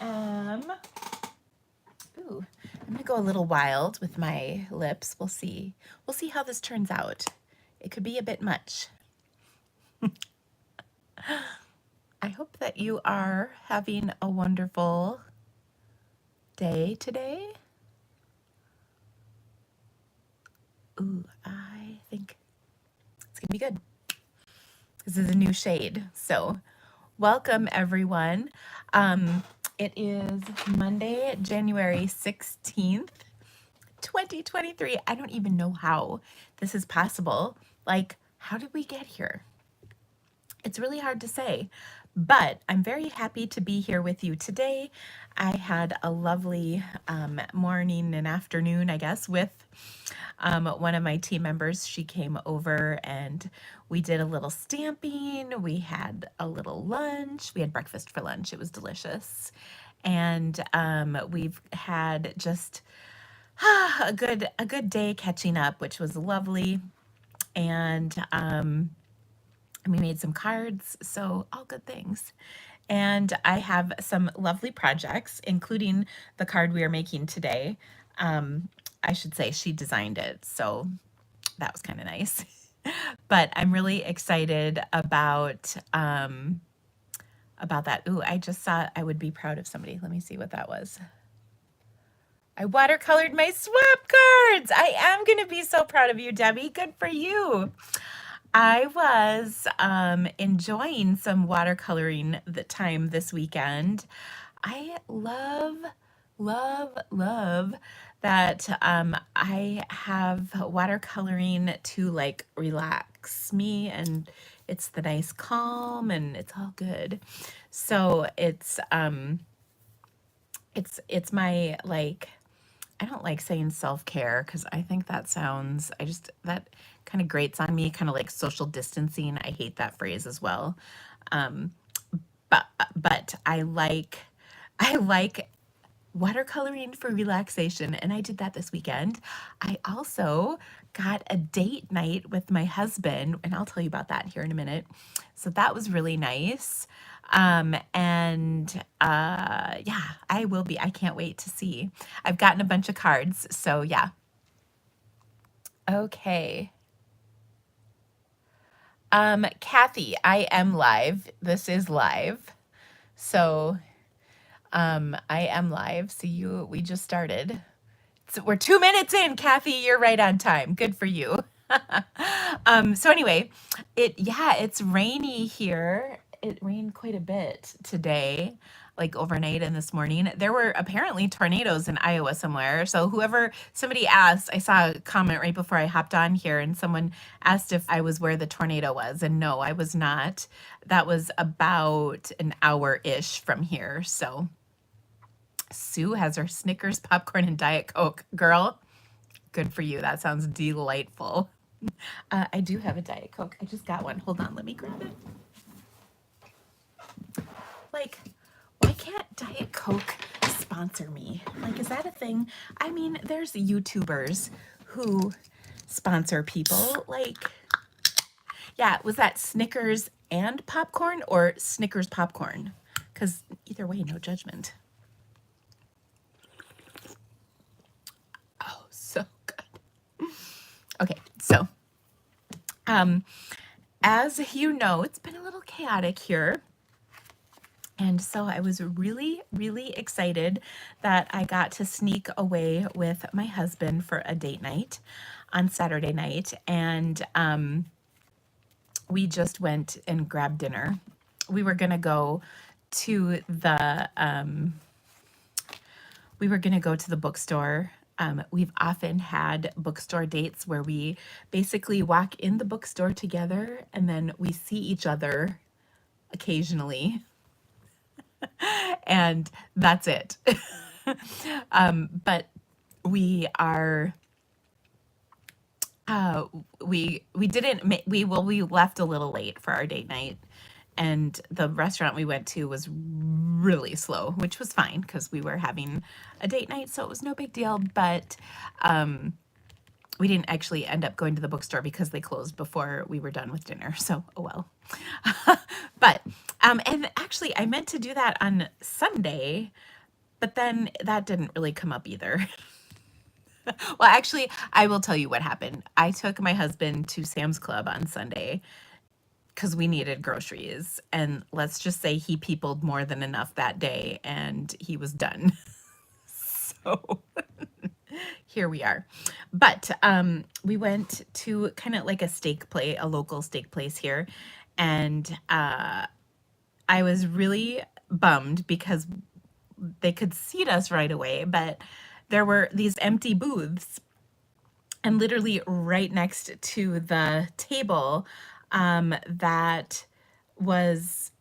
am, ooh, I'm gonna go a little wild with my lips. We'll see. We'll see how this turns out. It could be a bit much. I hope that you are having a wonderful day today. Ooh, I think it's gonna be good. This is a new shade. So welcome everyone. It is Monday, January 16th, 2023. I don't even know how this is possible. Like, how did we get here? It's really hard to say, but I'm very happy to be here with you today. I had a lovely morning and afternoon, I guess, with one of my team members. She came over and we did a little stamping. We had a little lunch. We had breakfast for lunch. It was delicious. And we've had just a good day catching up, which was lovely. And we made some cards, so all good things. And I have some lovely projects, including the card we are making today. I should say she designed it, so that was kind of nice. But I'm really excited about that. Ooh, I just saw I would be proud of somebody. Let me see what that was. I watercolored my swap cards. I am going to be so proud of you, Debbie. Good for you. I was enjoying some watercoloring the time this weekend. I love, love, love that I have watercoloring to like relax me, and it's the nice calm and it's all good. So it's my like, I don't like saying self-care because I think that sounds, that kind of grates on me, kind of like social distancing. I hate that phrase as well. Um, but I like watercoloring for relaxation, and I did that this weekend. I also got a date night with my husband, and I'll tell you about that here in a minute. So that was really nice. Yeah, I can't wait to see. I've gotten a bunch of cards, so yeah. Okay. Kathy, I am live. This is live. So, I am live. So we just started. So we're 2 minutes in, Kathy. You're right on time. Good for you. So anyway, it's rainy here. It rained quite a bit today, like overnight and this morning. There were apparently tornadoes in Iowa somewhere. So somebody asked, I saw a comment right before I hopped on here, and someone asked if I was where the tornado was. And no, I was not. That was about an hour-ish from here. So Sue has her Snickers, popcorn, and Diet Coke. Girl, good for you. That sounds delightful. I do have a Diet Coke. I just got one. Hold on, let me grab it. Like, why can't Diet Coke sponsor me? Like, is that a thing? I mean, there's YouTubers who sponsor people. Like, yeah, was that Snickers and popcorn or Snickers popcorn? Because either way, no judgment. Oh, so good. Okay, so as you know, it's been a little chaotic here. And so I was really, really excited that I got to sneak away with my husband for a date night on Saturday night. And we just went and grabbed dinner. We were going to go to the bookstore. We've often had bookstore dates where we basically walk in the bookstore together and then we see each other occasionally, and that's it. But we are we didn't we left a little late for our date night, and the restaurant we went to was really slow, which was fine because we were having a date night, so it was no big deal. But we didn't actually end up going to the bookstore because they closed before we were done with dinner, so oh well. But and actually I meant to do that on Sunday, but then that didn't really come up either. Well, actually, I will tell you what happened. I took my husband to Sam's Club on Sunday because we needed groceries. And let's just say he peopled more than enough that day and he was done. So here we are. But we went to kind of like a steak place, a local steak place here. And I was really bummed because they could seat us right away, but there were these empty booths. And literally right next to the table that was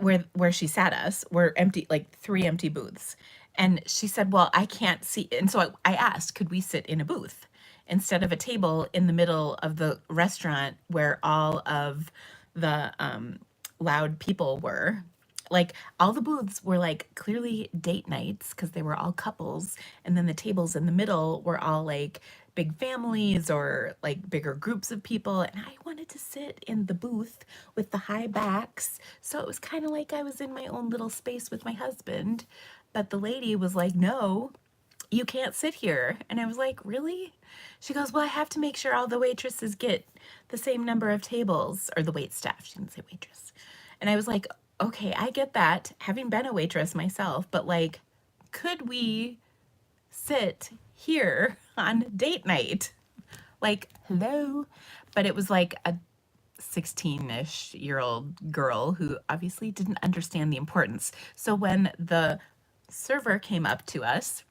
where she sat us were empty, like three empty booths. And she said, well, I can't see. And so I asked, could we sit in a booth instead of a table in the middle of the restaurant where all of the loud people were? Like all the booths were like clearly date nights because they were all couples. And then the tables in the middle were all like big families or like bigger groups of people. And I wanted to sit in the booth with the high backs. So it was kind of like I was in my own little space with my husband. But the lady was like, no, you can't sit here. And I was like, really? She goes, well, I have to make sure all the waitresses get the same number of tables, or the wait staff. She didn't say waitress. And I was like, okay, I get that, having been a waitress myself, but like, could we sit here on date night? Like, hello? But it was like a 16-ish year old girl who obviously didn't understand the importance. So when the server came up to us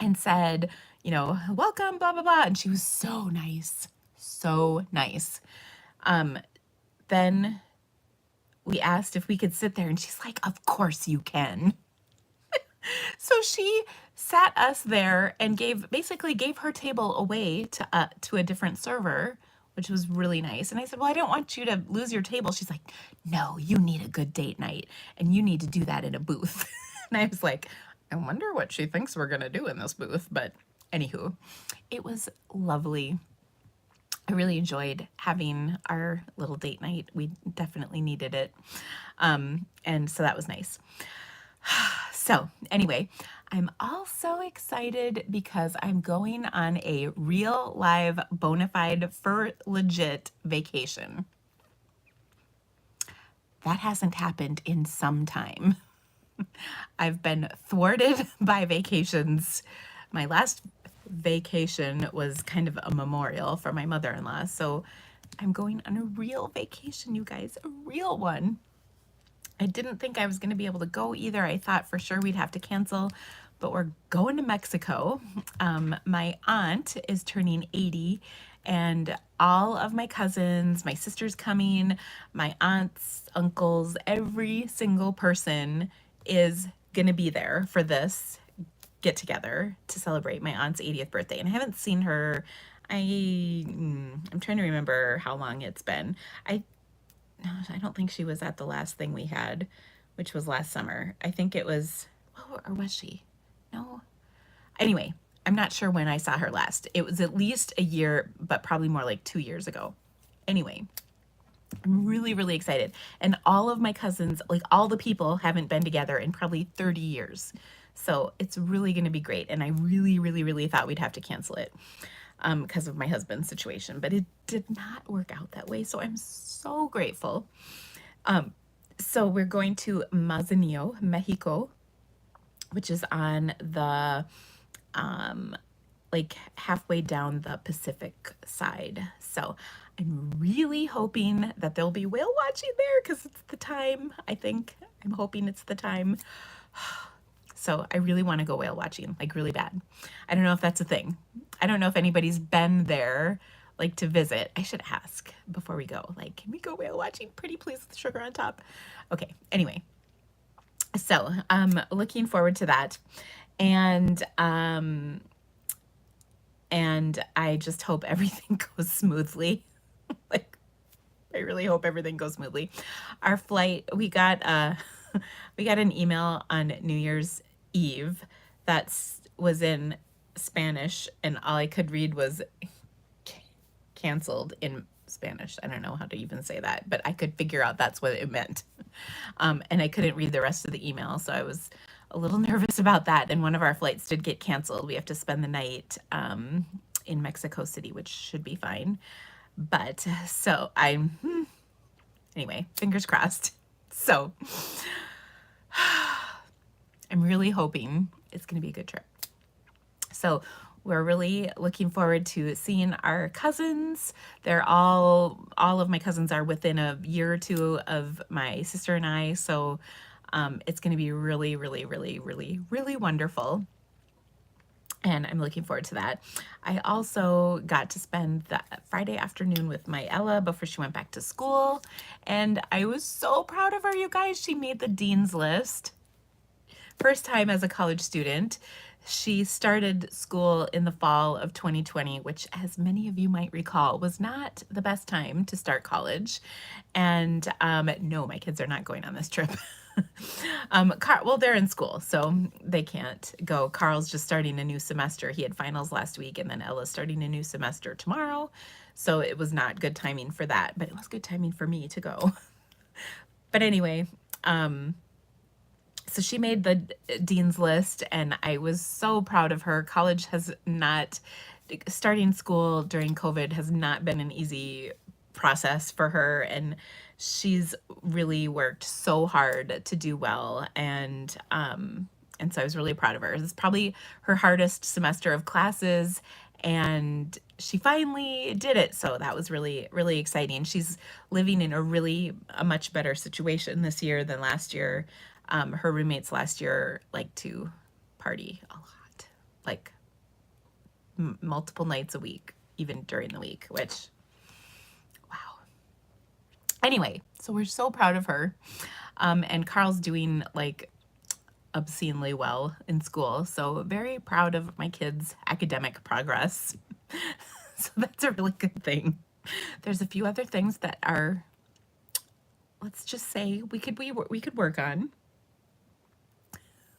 and said, you know, welcome, blah, blah, blah, and she was so nice, so nice. Then we asked if we could sit there, and she's like, of course you can. So she sat us there and basically gave her table away to a different server, which was really nice. And I said, well, I don't want you to lose your table. She's like, no, you need a good date night and you need to do that in a booth. And I was like, I wonder what she thinks we're going to do in this booth. But anywho, it was lovely. I really enjoyed having our little date night. We definitely needed it. And so that was nice. So anyway, I'm also excited because I'm going on a real live bona fide for legit vacation. That hasn't happened in some time. I've been thwarted by vacations. My last vacation was kind of a memorial for my mother-in-law. So I'm going on a real vacation, you guys, a real one. I didn't think I was going to be able to go either. I thought for sure we'd have to cancel, but we're going to Mexico. My aunt is turning 80, and all of my cousins, my sister's coming, my aunts, uncles, every single person is going to be there for this get together to celebrate my aunt's 80th birthday. And I haven't seen her. I'm trying to remember how long it's been. I don't think she was at the last thing we had, which was last summer. I think it was, oh, or was she? No. Anyway, I'm not sure when I saw her last. It was at least a year, but probably more like 2 years ago. Anyway, I'm really, really excited. And all of my cousins, like all the people, haven't been together in probably 30 years. So it's really going to be great. And I really, really, really thought we'd have to cancel it because of my husband's situation, but it did not work out that way. So I'm so grateful. So we're going to Manzanillo, Mexico, which is on the like halfway down the Pacific side. So I'm really hoping that there'll be whale watching there because it's the time. I'm hoping it's the time. So I really want to go whale watching, like really bad. I don't know if that's a thing. I don't know if anybody's been there, like to visit. I should ask before we go, like, can we go whale watching? Pretty please with sugar on top. Okay, anyway. So looking forward to that. And I just hope everything goes smoothly. Like, I really hope everything goes smoothly. Our flight, we got an email on New Year's Eve that was in Spanish, and all I could read was canceled in Spanish. I don't know how to even say that, but I could figure out that's what it meant. And I couldn't read the rest of the email, so I was a little nervous about that. And one of our flights did get canceled. We have to spend the night in Mexico City, which should be fine. But so anyway, fingers crossed. So I'm really hoping it's going to be a good trip. So we're really looking forward to seeing our cousins. They're all of my cousins are within a year or two of my sister and I. So it's going to be really, really, really, really, really wonderful. And I'm looking forward to that. I also got to spend that Friday afternoon with my Ella before she went back to school. And I was so proud of her, you guys. She made the dean's list. First time as a college student. She started school in the fall of 2020, which, as many of you might recall, was not the best time to start college. And no, my kids are not going on this trip. Well, they're in school, so they can't go. Carl's just starting a new semester. He had finals last week, and then Ella's starting a new semester tomorrow. So it was not good timing for that, but it was good timing for me to go. But anyway, so she made the dean's list, and I was so proud of her. College has not, starting school during COVID has not been an easy process for her, and she's really worked so hard to do well, and so I was really proud of her. It's probably her hardest semester of classes, and she finally did it. So that was really, really exciting. She's living in a much better situation this year than last year. Her roommates last year like to party a lot, like multiple nights a week, even during the week, which, wow. Anyway, so we're so proud of her. And Carl's doing like obscenely well in school. So very proud of my kids' academic progress. So that's a really good thing. There's a few other things that are, let's just say, we could work on.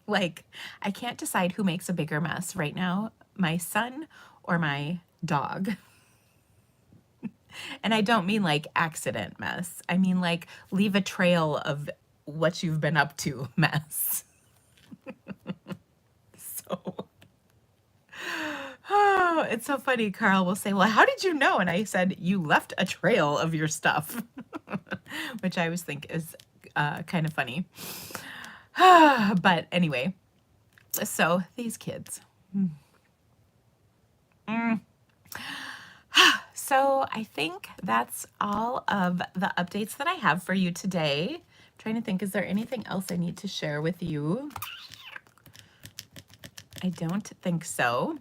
Like, I can't decide who makes a bigger mess right now, my son or my dog. And I don't mean like accident mess. I mean like leave a trail of what you've been up to mess. So, oh, it's so funny. Carl will say, well, how did you know? And I said, you left a trail of your stuff, which I always think is kind of funny. But anyway, so these kids. So I think that's all of the updates that I have for you today. I'm trying to think, is there anything else I need to share with you? I don't think so.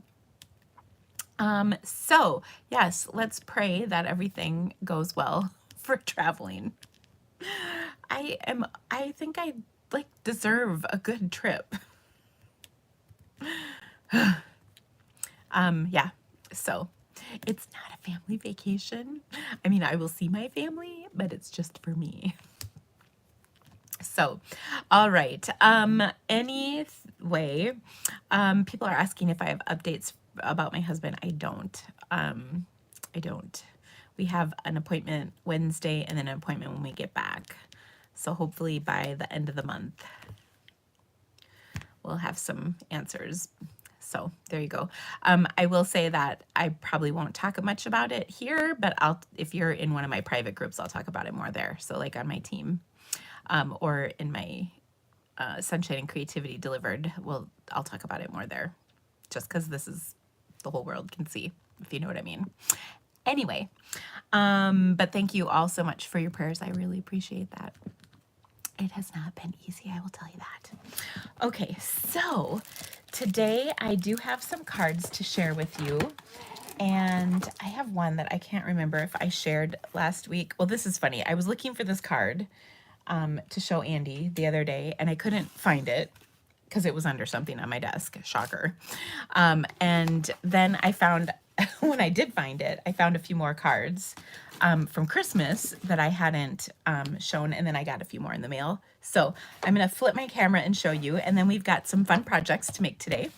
So yes, let's pray that everything goes well for traveling. I think I like deserve a good trip. Yeah, so it's not a family vacation. I mean, I will see my family, but it's just for me. So, all right. Anyway, people are asking if I have updates about my husband. I don't. I don't. We have an appointment Wednesday and then an appointment when we get back. So hopefully by the end of the month, we'll have some answers. So there you go. I will say that I probably won't talk much about it here, but if you're in one of my private groups, I'll talk about it more there. So like on my team, or in my Sunshine and Creativity Delivered, I'll talk about it more there, just because this is the whole world can see, if you know what I mean. Anyway, but thank you all so much for your prayers. I really appreciate that. It has not been easy, I will tell you that. Okay, so today I do have some cards to share with you. And I have one that I can't remember if I shared last week. Well, this is funny. I was looking for this card to show Andy the other day, and I couldn't find it because it was under something on my desk. Shocker. And then I found, when I did find it, I found a few more cards from Christmas that I hadn't shown, and then I got a few more in the mail. So I'm going to flip my camera and show you, and then we've got some fun projects to make today.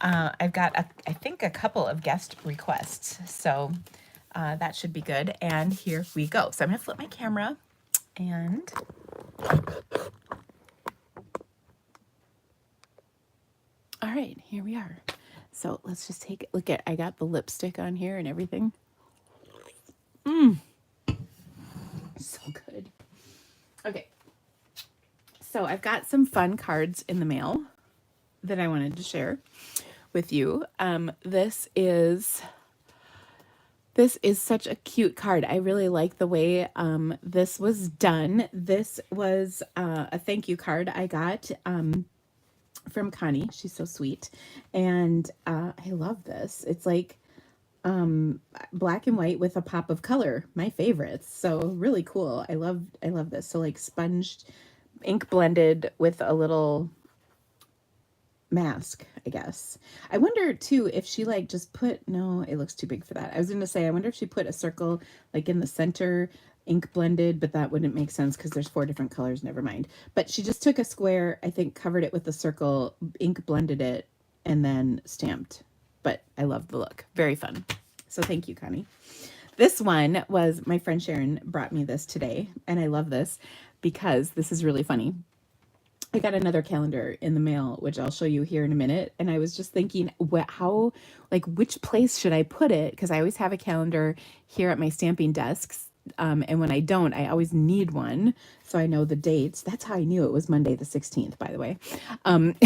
I've got, I think, a couple of guest requests. So That should be good. And here we go. So I'm going to flip my camera and all right, here we are. So let's just take look at, I got the lipstick on here and everything. So good. Okay. So I've got some fun cards in the mail that I wanted to share with you. This is such a cute card. I really like the way this was done. This was a thank you card I got from Connie. She's so sweet. And I love this. It's like black and white with a pop of color. My favorites. So really cool. I love this. So like sponged ink blended with a little mask, I guess. I wonder too if she like just put, no, it looks too big for that. I was gonna say I wonder if she put a circle like in the center, ink blended, but that wouldn't make sense because there's 4 different colors. Never mind. But she just took a square, I think, covered it with a circle, ink blended it, and then stamped. But I love the look. Very fun. So thank you, Connie. This one was my friend Sharon brought me this today, and I love this because this is really funny. I got another calendar in the mail, which I'll show you here in a minute. And I was just thinking, which place should I put it? Because I always have a calendar here at my stamping desks. And when I don't, I always need one. So I know the dates. That's how I knew it was Monday the 16th, by the way. And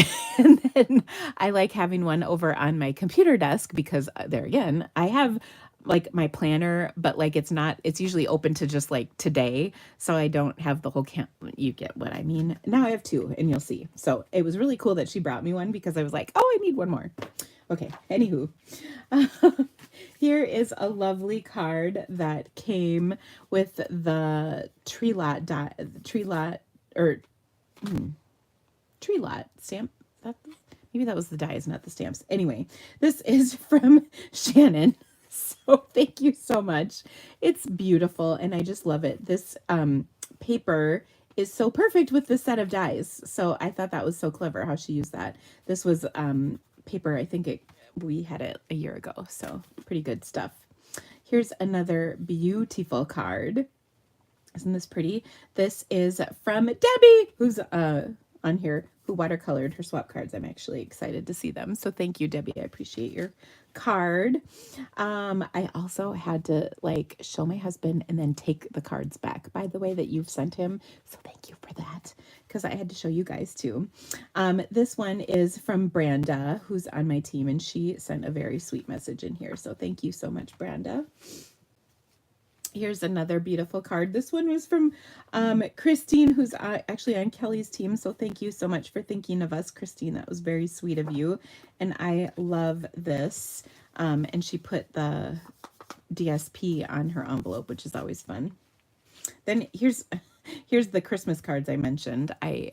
then I like having one over on my computer desk because there again, I have like my planner, but like it's usually open to just like today. So I don't have the whole you get what I mean. Now I have 2 and you'll see. So it was really cool that she brought me one because I was like, oh, I need one more. Okay. Anywho, here is a lovely card that came with the tree lot stamp. Maybe that was the dies, not the stamps. Anyway, this is from Shannon. So thank you so much. It's beautiful and I just love it. This paper is so perfect with this set of dies. So I thought that was so clever how she used that. This was paper, I think we had it a year ago. So pretty good stuff. Here's another beautiful card. Isn't this pretty? This is from Debbie, who's on here, who watercolored her swap cards. I'm actually excited to see them. So thank you, Debbie. I appreciate your card. I also had to like show my husband and then take the cards back, by the way, that you've sent him. So thank you for that, because I had to show you guys too. This one is from Branda, who's on my team, and she sent a very sweet message in here. So thank you so much, Branda. Here's another beautiful card. This one was from Christine, who's actually on Kelly's team. So thank you so much for thinking of us, Christine. That was very sweet of you. And I love this. And she put the DSP on her envelope, which is always fun. Then here's the Christmas cards I mentioned. I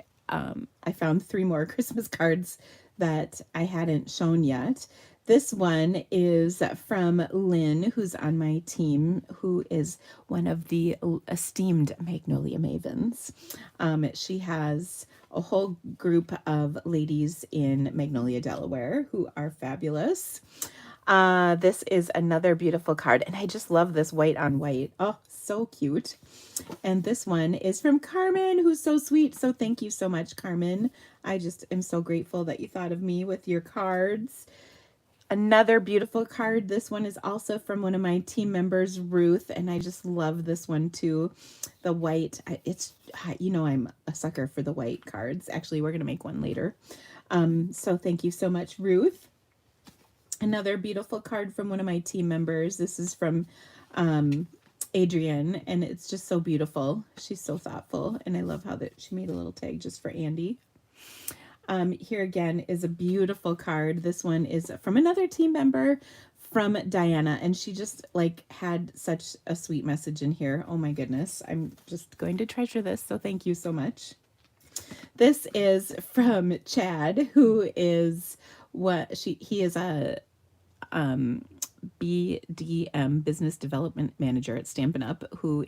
found 3 more Christmas cards that I hadn't shown yet. This one is from Lynn, who's on my team, who is one of the esteemed Magnolia Mavens. She has a whole group of ladies in Magnolia, Delaware, who are fabulous. This is another beautiful card, and I just love this white on white. Oh, so cute. And this one is from Carmen, who's so sweet. So thank you so much, Carmen. I just am so grateful that you thought of me with your cards. Another beautiful card. This one is also from one of my team members, Ruth, and I just love this one too. The white, it's, I'm a sucker for the white cards. Actually, we're going to make one later. So thank you so much, Ruth. Another beautiful card from one of my team members. This is from Adrienne, and it's just so beautiful. She's so thoughtful, and I love how that she made a little tag just for Andy. Here again is a beautiful card. This one is from another team member, from Diana, and she just like had such a sweet message in here. Oh my goodness, I'm just going to treasure this. So thank you so much. This is from Chad, who is he is a BDM, Business Development Manager at Stampin' Up, who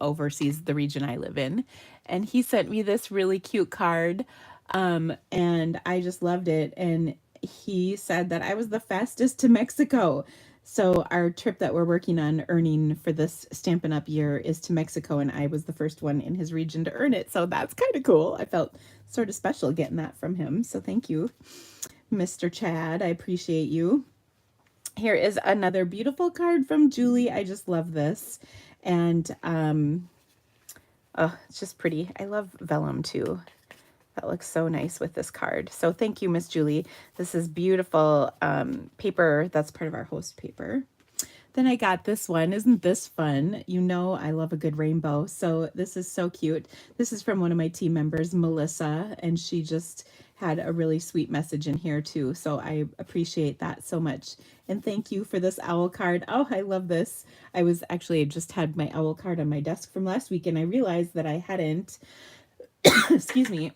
oversees the region I live in, and he sent me this really cute card. And I just loved it. And he said that I was the fastest to Mexico. So our trip that we're working on earning for this Stampin' Up! Year is to Mexico, and I was the first one in his region to earn it. So that's kind of cool. I felt sort of special getting that from him. So thank you, Mr. Chad. I appreciate you. Here is another beautiful card from Julie. I just love this. And oh, it's just pretty. I love vellum too. That looks so nice with this card. So thank you, Miss Julie. This is beautiful paper. That's part of our host paper. Then I got this one. Isn't this fun? You know I love a good rainbow. So this is so cute. This is from one of my team members, Melissa, and she just had a really sweet message in here too. So I appreciate that so much. And thank you for this owl card. Oh, I love this. I just had my owl card on my desk from last week, and I realized that I hadn't, excuse me,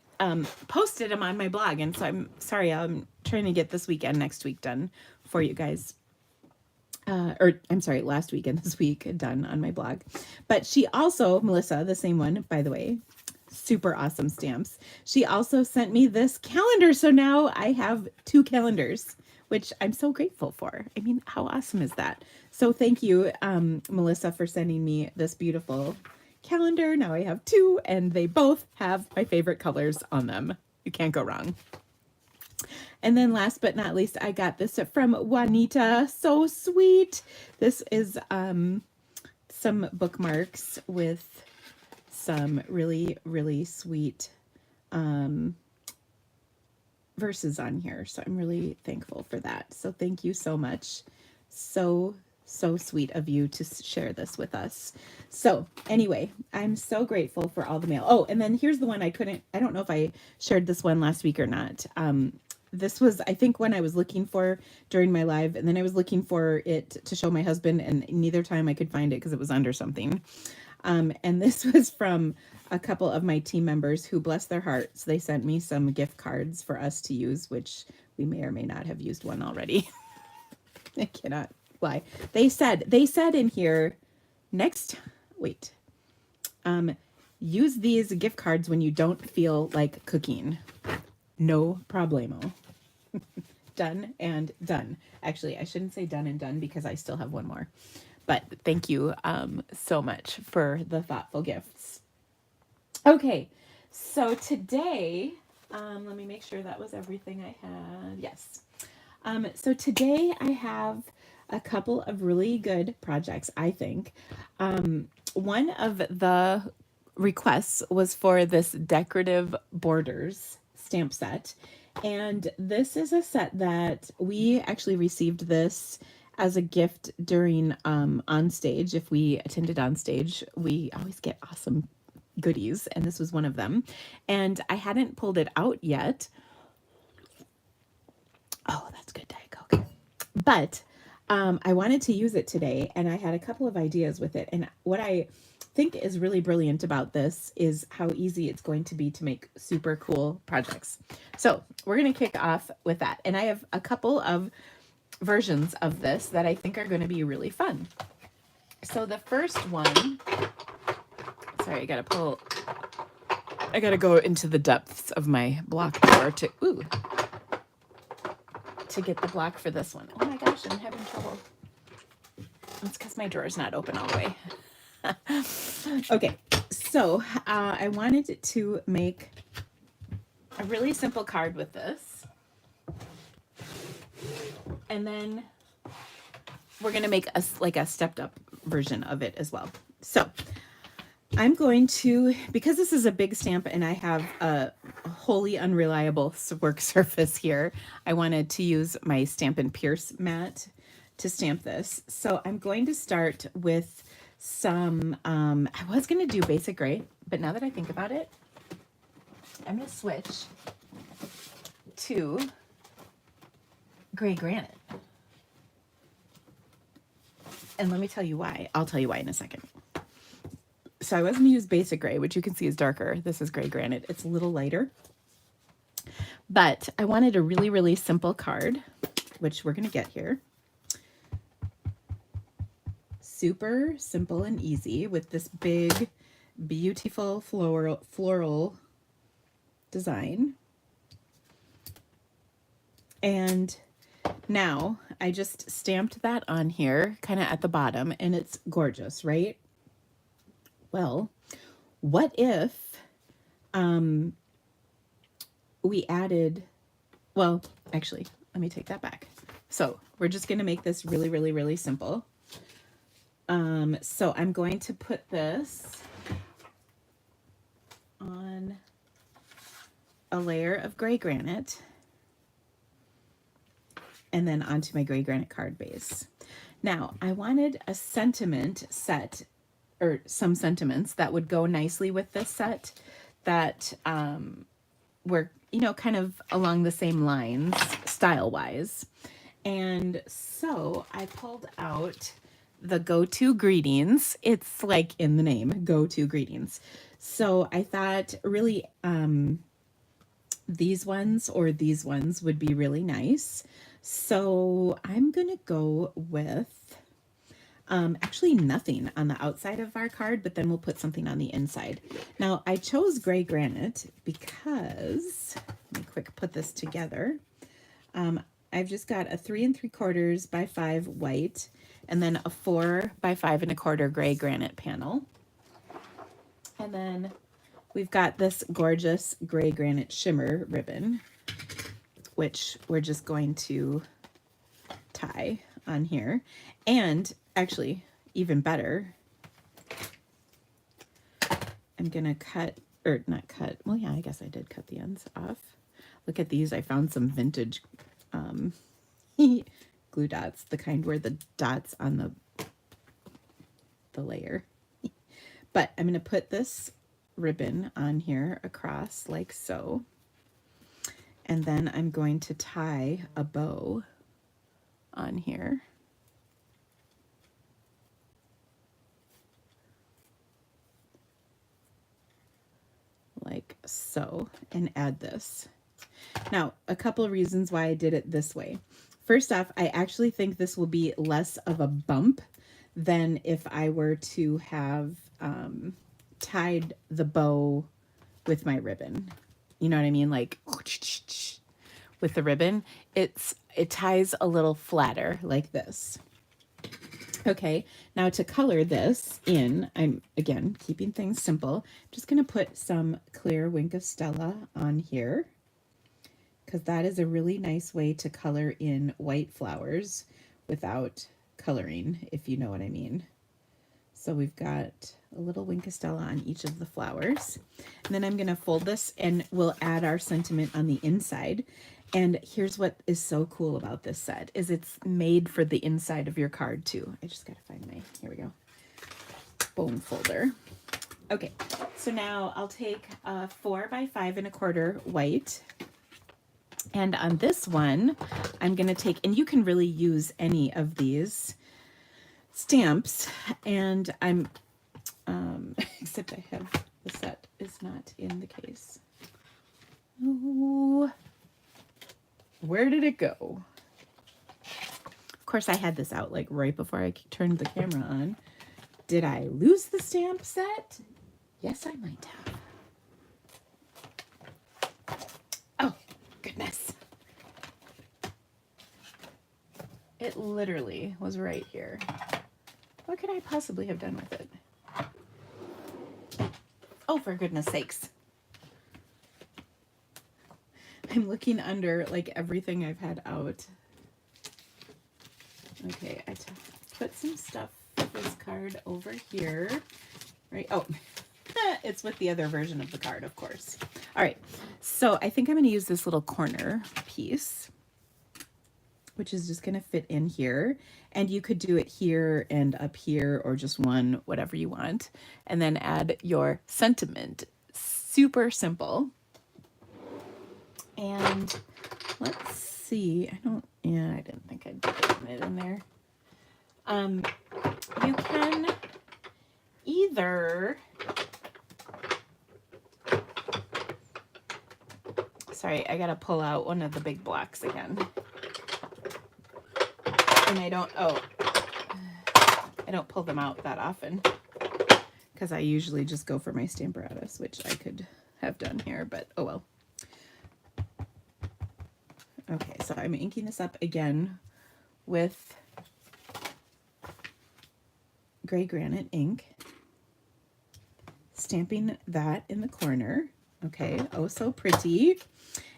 posted them on my blog. And so I'm sorry, I'm trying to get this weekend, next week done for you guys. Or I'm sorry, last week and this week done on my blog. But she also, Melissa, the same one, by the way, super awesome stamps. She also sent me this calendar. So now I have 2 calendars, which I'm so grateful for. I mean, how awesome is that? So thank you, Melissa, for sending me this beautiful calendar. Now I have 2, and they both have my favorite colors on them. You can't go wrong. And then last but not least, I got this from Juanita. So sweet. This is some bookmarks with some really, really sweet verses on here. So I'm really thankful for that. So thank you so much. So sweet of you to share this with us. So anyway, I'm so grateful for all the mail. Oh, and then here's the one I don't know if I shared this one last week or not. This was, I think, one I was looking for during my live, and then I was looking for it to show my husband, and neither time I could find it because it was under something. And this was from a couple of my team members who, bless their hearts, they sent me some gift cards for us to use, which we may or may not have used one already. I cannot lie. They said in here, use these gift cards when you don't feel like cooking. No problemo. Done and done. Actually, I shouldn't say done and done because I still have one more. But thank you so much for the thoughtful gifts. Okay, so today, let me make sure that was everything I had. Yes. So today I have a couple of really good projects, I think. One of the requests was for this decorative borders stamp set. And this is a set that we actually received this as a gift during On Stage. If we attended On Stage, we always get awesome goodies, and this was one of them. And I hadn't pulled it out yet. Oh, that's good, Diet Coke. But I wanted to use it today, and I had a couple of ideas with it. And what I think is really brilliant about this is how easy it's going to be to make super cool projects. So we're going to kick off with that. And I have a couple of versions of this that I think are going to be really fun. So the first one, sorry, I got to go into the depths of my block drawer to get the block for this one. Oh my gosh, I'm having trouble. It's because my drawer's not open all the way. Okay, so I wanted to make a really simple card with this. And then we're going to make a stepped up version of it as well. So I'm going to, because this is a big stamp and I have a wholly unreliable work surface here, I wanted to use my Stampin' Pierce mat to stamp this. So I'm going to start with some, I was going to do basic gray, but now that I think about it, I'm going to switch to gray granite. And let me tell you why. I'll tell you why in a second. So I was going to use basic gray, which you can see is darker. This is gray granite. It's a little lighter. But I wanted a really, really simple card, which we're going to get here. Super simple and easy with this big, beautiful floral design. And now I just stamped that on here kind of at the bottom, and it's gorgeous, right? Well, what if we added, well, actually, let me take that back. So we're just going to make this really, really, really simple. So I'm going to put this on a layer of gray granite and then onto my gray granite card base. Now, I wanted a sentiment set, or some sentiments that would go nicely with this set that were, you know, kind of along the same lines style-wise. And so I pulled out the go-to greetings. It's like in the name, go-to greetings. So I thought really these ones or these ones would be really nice. So I'm going to go with actually nothing on the outside of our card, but then we'll put something on the inside. Now I chose gray granite because, let me quick put this together. I've just got a 3 3/4 by 5 white and then a 4 by 5 1/4 gray granite panel. And then we've got this gorgeous gray granite shimmer ribbon, which we're just going to tie on here. And actually, even better, I'm gonna cut, or not cut, well, yeah, I guess I did cut the ends off. Look at these. I found some vintage glue dots, the kind where the dots on the layer. But I'm going to put this ribbon on here across like so. And then I'm going to tie a bow on here. Like so, and add this. Now, a couple of reasons why I did it this way. First off, I actually think this will be less of a bump than if I were to have tied the bow with my ribbon. You know what I mean? Like with the ribbon, it ties a little flatter like this. Okay, now to color this in, I'm again keeping things simple. I'm just going to put some clear Wink of Stella on here, because that is a really nice way to color in white flowers without coloring, if you know what I mean. So we've got a little Wink of Stella on each of the flowers. And then I'm going to fold this and we'll add our sentiment on the inside. And here's what is so cool about this set is it's made for the inside of your card too. I just got to find my, here we go, bone folder. Okay, so now I'll take a 4 by 5 1/4 white. And on this one, I'm going to take, and you can really use any of these stamps, and I'm, except I have, the set is not in the case. Oh, where did it go? Of course, I had this out like right before I turned the camera on. Did I lose the stamp set? Yes, I might have. Oh, goodness. It literally was right here. What could I possibly have done with it? Oh, for goodness sakes. I'm looking under like everything I've had out. Okay, I put some stuff with this card over here. Right? Oh, it's with the other version of the card, of course. All right, so I think I'm going to use this little corner piece, which is just going to fit in here. And you could do it here and up here, or just one, whatever you want. And then add your sentiment. Super simple. And let's see. I didn't think I'd put it in there. You can either, sorry, I gotta pull out one of the big blocks again. And I don't pull them out that often because I usually just go for my Stamparatus, which I could have done here, but oh well. Okay, so I'm inking this up again with gray granite ink, stamping that in the corner. Okay, oh so pretty.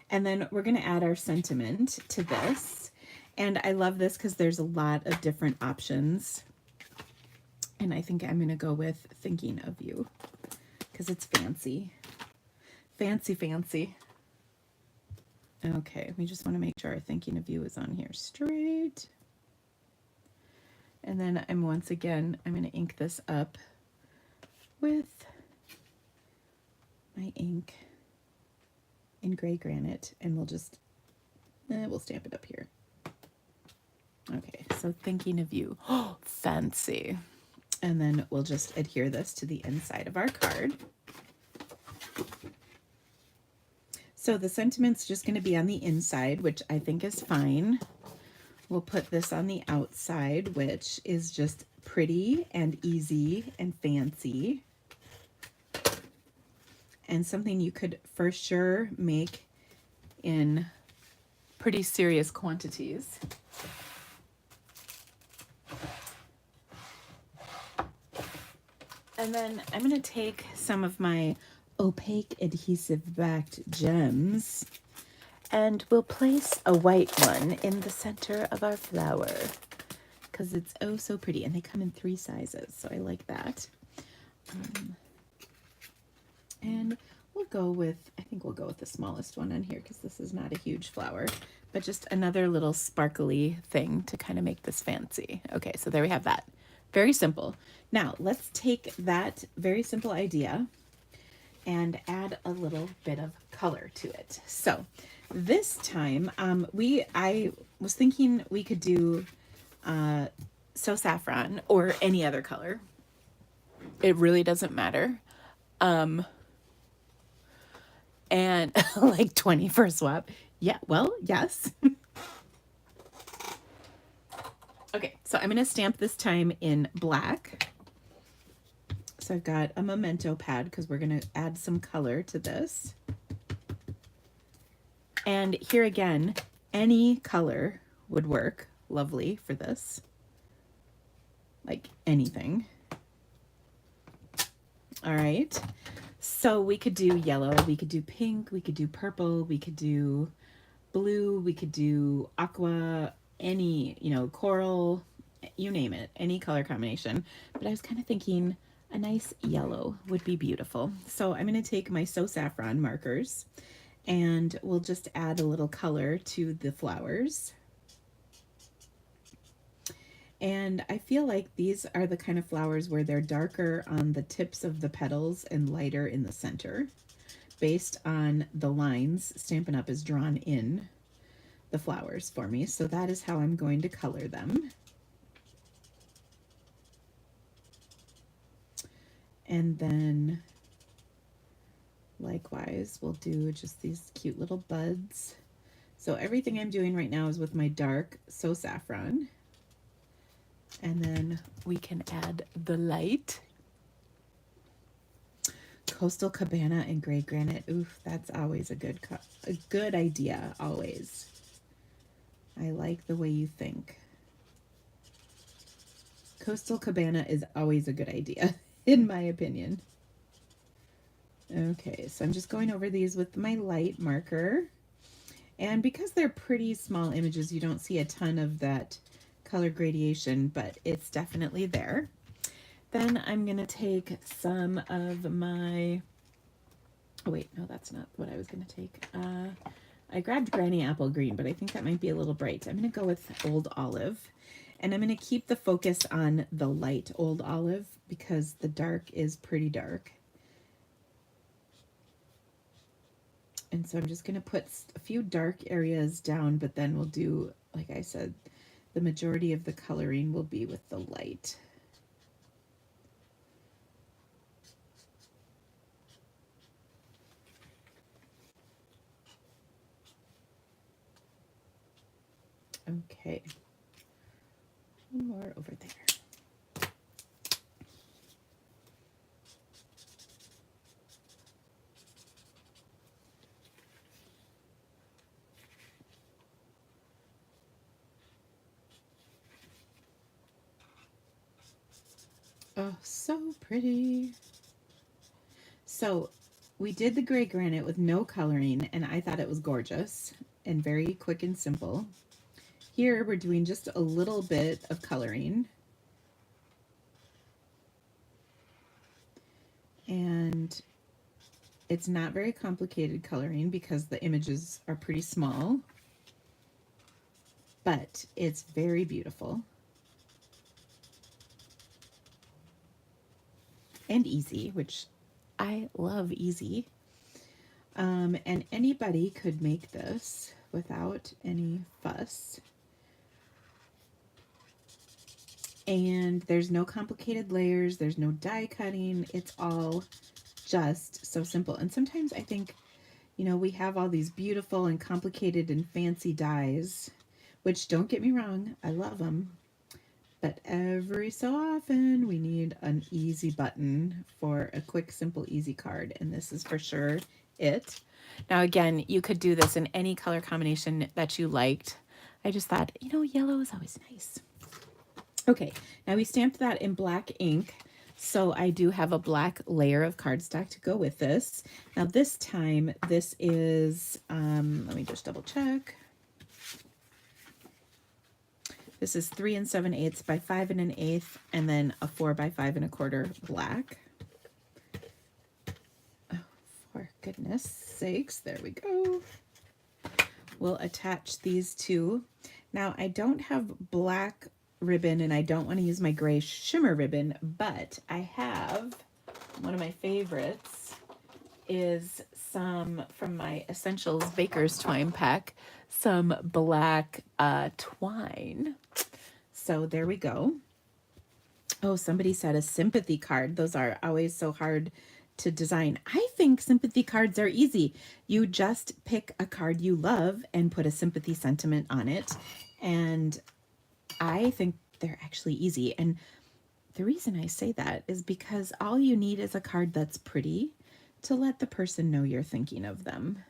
And then we're going to add our sentiment to this. And I love this because there's a lot of different options. And I think I'm going to go with Thinking of You because it's fancy. Fancy, fancy. Okay, we just want to make sure our Thinking of You is on here straight. And then I'm once again, I'm going to ink this up with my ink in gray granite, and we'll just, we'll stamp it up here. Okay, so Thinking of You. Oh, fancy. And then we'll just adhere this to the inside of our card. So the sentiment's just going to be on the inside, which I think is fine. We'll put this on the outside, which is just pretty and easy and fancy. And something you could for sure make in pretty serious quantities. And then I'm going to take some of my opaque adhesive backed gems and we'll place a white one in the center of our flower because it's oh so pretty, and they come in 3 sizes, so I like that. And we'll go with, I think we'll go with the smallest one on here because this is not a huge flower, but just another little sparkly thing to kind of make this fancy. Okay, so there we have that. Very simple. Now let's take that very simple idea and add a little bit of color to it. So this time, I was thinking we could do So Saffron or any other color. It really doesn't matter. And like 20 for a swap. Yeah, well, yes. Okay, so I'm going to stamp this time in black. So I've got a memento pad because we're going to add some color to this. And here again, any color would work lovely for this. Like anything. All right. So we could do yellow, we could do pink, we could do purple, we could do blue, we could do aqua, any, you know, coral, you name it, any color combination. But I was kind of thinking a nice yellow would be beautiful. So I'm going to take my So Saffron markers and we'll just add a little color to the flowers. And I feel like these are the kind of flowers where they're darker on the tips of the petals and lighter in the center, based on the lines Stampin' Up! Is drawn in the flowers for me. So that is how I'm going to color them. And then likewise, we'll do just these cute little buds. So everything I'm doing right now is with my dark So Saffron. And then we can add the light. Coastal Cabana and gray granite. Oof, that's always a good idea, always. I like the way you think. Coastal Cabana is always a good idea, in my opinion. Okay, so I'm just going over these with my light marker. And because they're pretty small images, you don't see a ton of that color gradation, but it's definitely there. Then I'm going to take some of my, oh wait, no, that's not what I was going to take. I grabbed Granny Apple Green, but I think that might be a little bright. I'm going to go with Old Olive, and I'm going to keep the focus on the light Old Olive because the dark is pretty dark. And so I'm just going to put a few dark areas down, but then we'll do, like I said, the majority of the coloring will be with the light. Okay, one more over there. Oh, so pretty. So we did the gray granite with no coloring, and I thought it was gorgeous and very quick and simple. Here we're doing just a little bit of coloring, and it's not very complicated coloring because the images are pretty small, but it's very beautiful and easy, which I love easy. And anybody could make this without any fuss. And there's no complicated layers, there's no die cutting, it's all just so simple. And sometimes I think, you know, we have all these beautiful and complicated and fancy dies, which, don't get me wrong, I love them. But every so often we need an easy button for a quick, simple, easy card. And this is for sure it. Now, again, you could do this in any color combination that you liked. I just thought, you know, yellow is always nice. Okay, now we stamped that in black ink. So I do have a black layer of cardstock to go with this. Now this time, this is, let me just double check. This is 3 7/8 by 5 1/8, and then a 4 by 5 1/4 black. Oh, for goodness sakes, there we go. We'll attach these two. Now I don't have black ribbon and I don't want to use my gray shimmer ribbon, but I have one of my favorites is some from my Essentials Baker's Twine pack, some black twine. So there we go. Oh, somebody said a sympathy card. Those are always so hard to design. I think sympathy cards are easy. You just pick a card you love and put a sympathy sentiment on it. And I think they're actually easy. And the reason I say that is because all you need is a card that's pretty to let the person know you're thinking of them.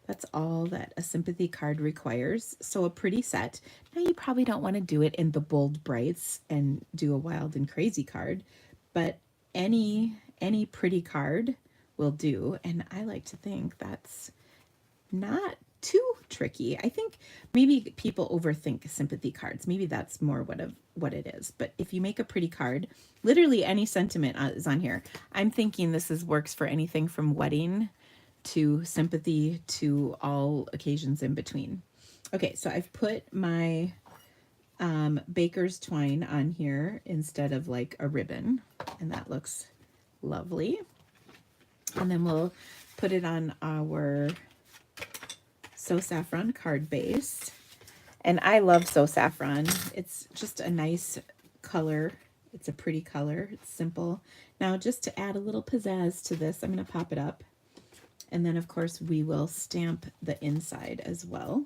That's all that a sympathy card requires. So a pretty set. Now you probably don't want to do it in the bold brights and do a wild and crazy card, but any pretty card will do. And I like to think that's not too tricky. I think maybe people overthink sympathy cards. Maybe that's more what it is. But if you make a pretty card, literally any sentiment is on here. I'm thinking this works for anything from wedding to sympathy to all occasions in between. Okay, so I've put my baker's twine on here instead of like a ribbon, and that looks lovely. And then we'll put it on our So Saffron card base. And I love So Saffron. It's just a nice color. It's a pretty color. It's simple. Now, just to add a little pizzazz to this, I'm going to pop it up. And then, of course, we will stamp the inside as well.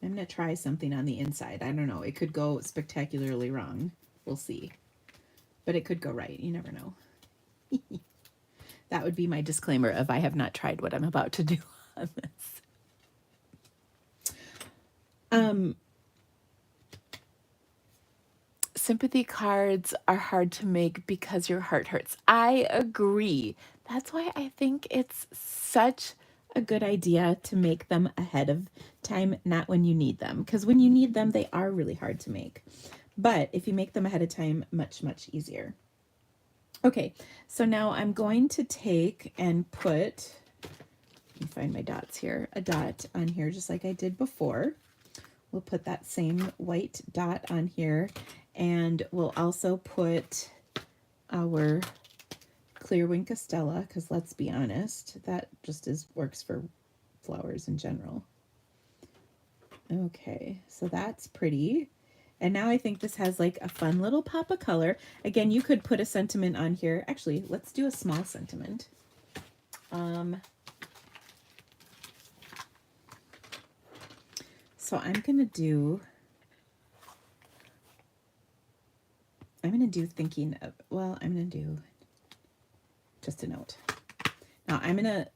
I'm going to try something on the inside. I don't know. It could go spectacularly wrong. We'll see. But it could go right. You never know. That would be my disclaimer of I have not tried what I'm about to do on this. Sympathy cards are hard to make because your heart hurts. I agree. That's why I think it's such a good idea to make them ahead of time, not when you need them. Because when you need them, they are really hard to make. But if you make them ahead of time, much, much easier. Okay, so now I'm going to take and put, let me find my dots here, a dot on here just like I did before. We'll put that same white dot on here, and we'll also put our clear wing Castella, because let's be honest, that just works for flowers in general. Okay, so that's pretty. And now I think this has like a fun little pop of color. Again, you could put a sentiment on here. Actually, let's do a small sentiment. So I'm going to do thinking of, well, I'm going to do just a note. Now I'm going to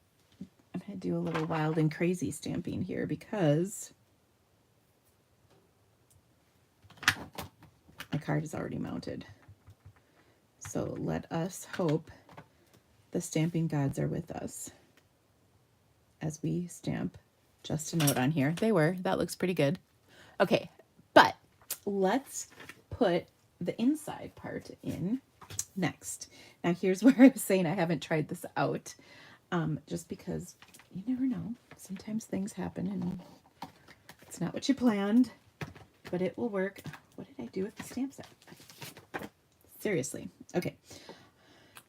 do a little wild and crazy stamping here because my card is already mounted. So let us hope the stamping gods are with us as we stamp. Just a note on here. They were. That looks pretty good. Okay, but let's put the inside part in next. Now here's where I was saying I haven't tried this out, just because you never know. Sometimes things happen and it's not what you planned, but it will work. What did I do with the stamp set? Seriously. Okay.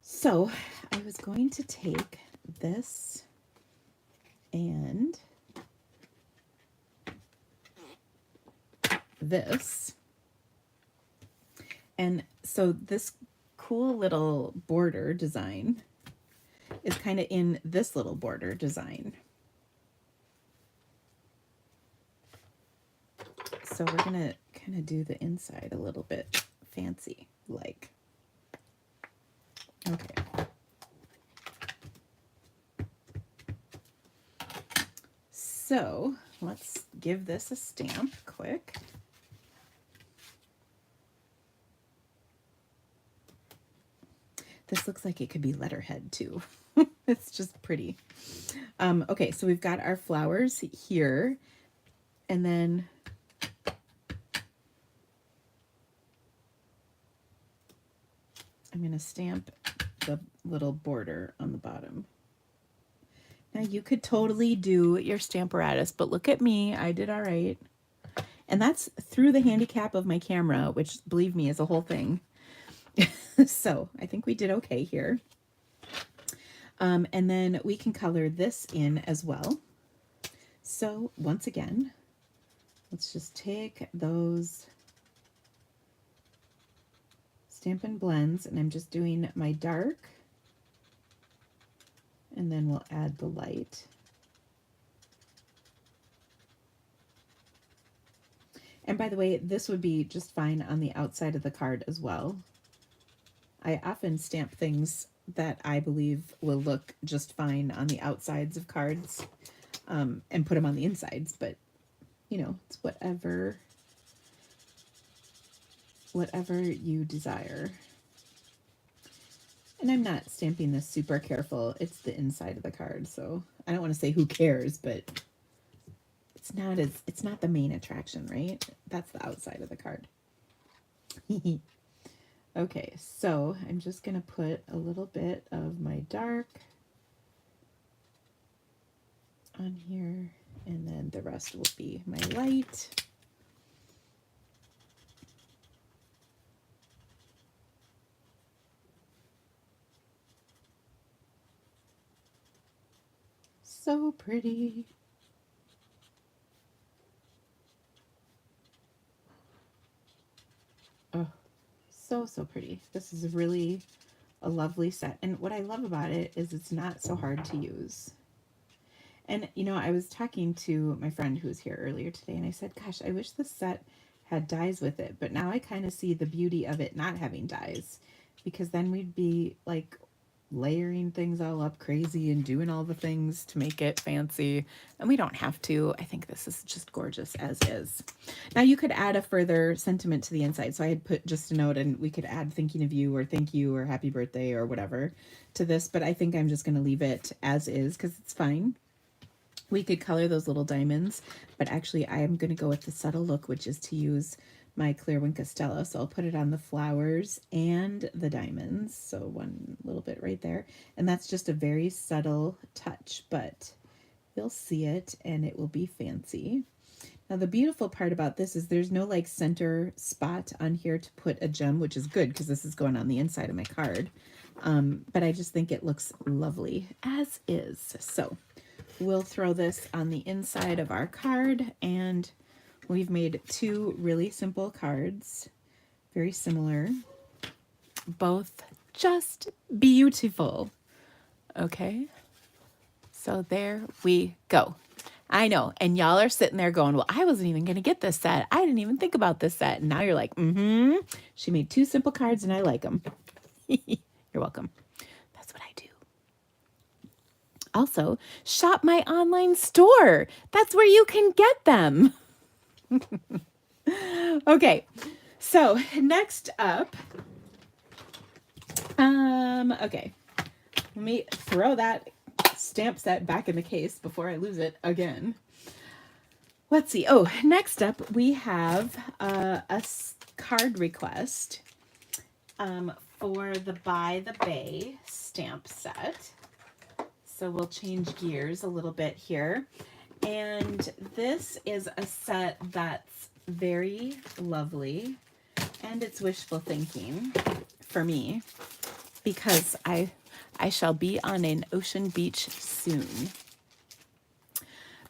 So I was going to take this and this. And so this cool little border design is kind of in this little border design. So we're going to kind of do the inside a little bit fancy like. Okay. So let's give this a stamp quick. This looks like it could be letterhead too. It's just pretty. Okay, so we've got our flowers here, and then I'm going to stamp the little border on the bottom. Now you could totally do your Stamparatus, but look at me, I did all right. And that's through the handicap of my camera, which believe me is a whole thing. So I think we did okay here. And then we can color this in as well. So once again, let's just take those Stampin' Blends, and I'm just doing my dark, and then we'll add the light. And by the way, this would be just fine on the outside of the card as well. I often stamp things that I believe will look just fine on the outsides of cards, and put them on the insides, but you know, it's whatever you desire. And I'm not stamping this super careful. It's the inside of the card, so I don't want to say who cares, but it's not the main attraction, right? That's the outside of the card. Okay, so I'm just going to put a little bit of my dark on here, and then the rest will be my light. So pretty. Oh, so pretty. This is really a lovely set. And what I love about it is it's not so hard to use. And, you know, I was talking to my friend who was here earlier today, and I said, gosh, I wish this set had dies with it. But now I kind of see the beauty of it not having dies, because then we'd be like layering things all up crazy and doing all the things to make it fancy. And we don't have to. I think this is just gorgeous as is. Now you could add a further sentiment to the inside. So I had put just a note, and we could add thinking of you or thank you or happy birthday or whatever to this. But I think I'm just going to leave it as is because it's fine. We could color those little diamonds, but actually I am going to go with the subtle look, which is to use my clear Wink Stella. So I'll put it on the flowers and the diamonds. So one little bit right there. And that's just a very subtle touch, but you'll see it and it will be fancy. Now the beautiful part about this is there's no like center spot on here to put a gem, which is good because this is going on the inside of my card. But I just think it looks lovely as is. So we'll throw this on the inside of our card, and we've made two really simple cards, very similar, both just beautiful. Okay, so there we go. I know, and y'all are sitting there going, well, I wasn't even going to get this set. I didn't even think about this set. And now you're like, she made two simple cards and I like them. You're welcome. That's what I do. Also, shop my online store. That's where you can get them. Okay, so next up, Okay. Let me throw that stamp set back in the case before I lose it again. Let's see. Oh, next up we have a card request for the By the Bay stamp set. So we'll change gears a little bit here. And this is a set that's very lovely, and it's wishful thinking for me because I shall be on an ocean beach soon.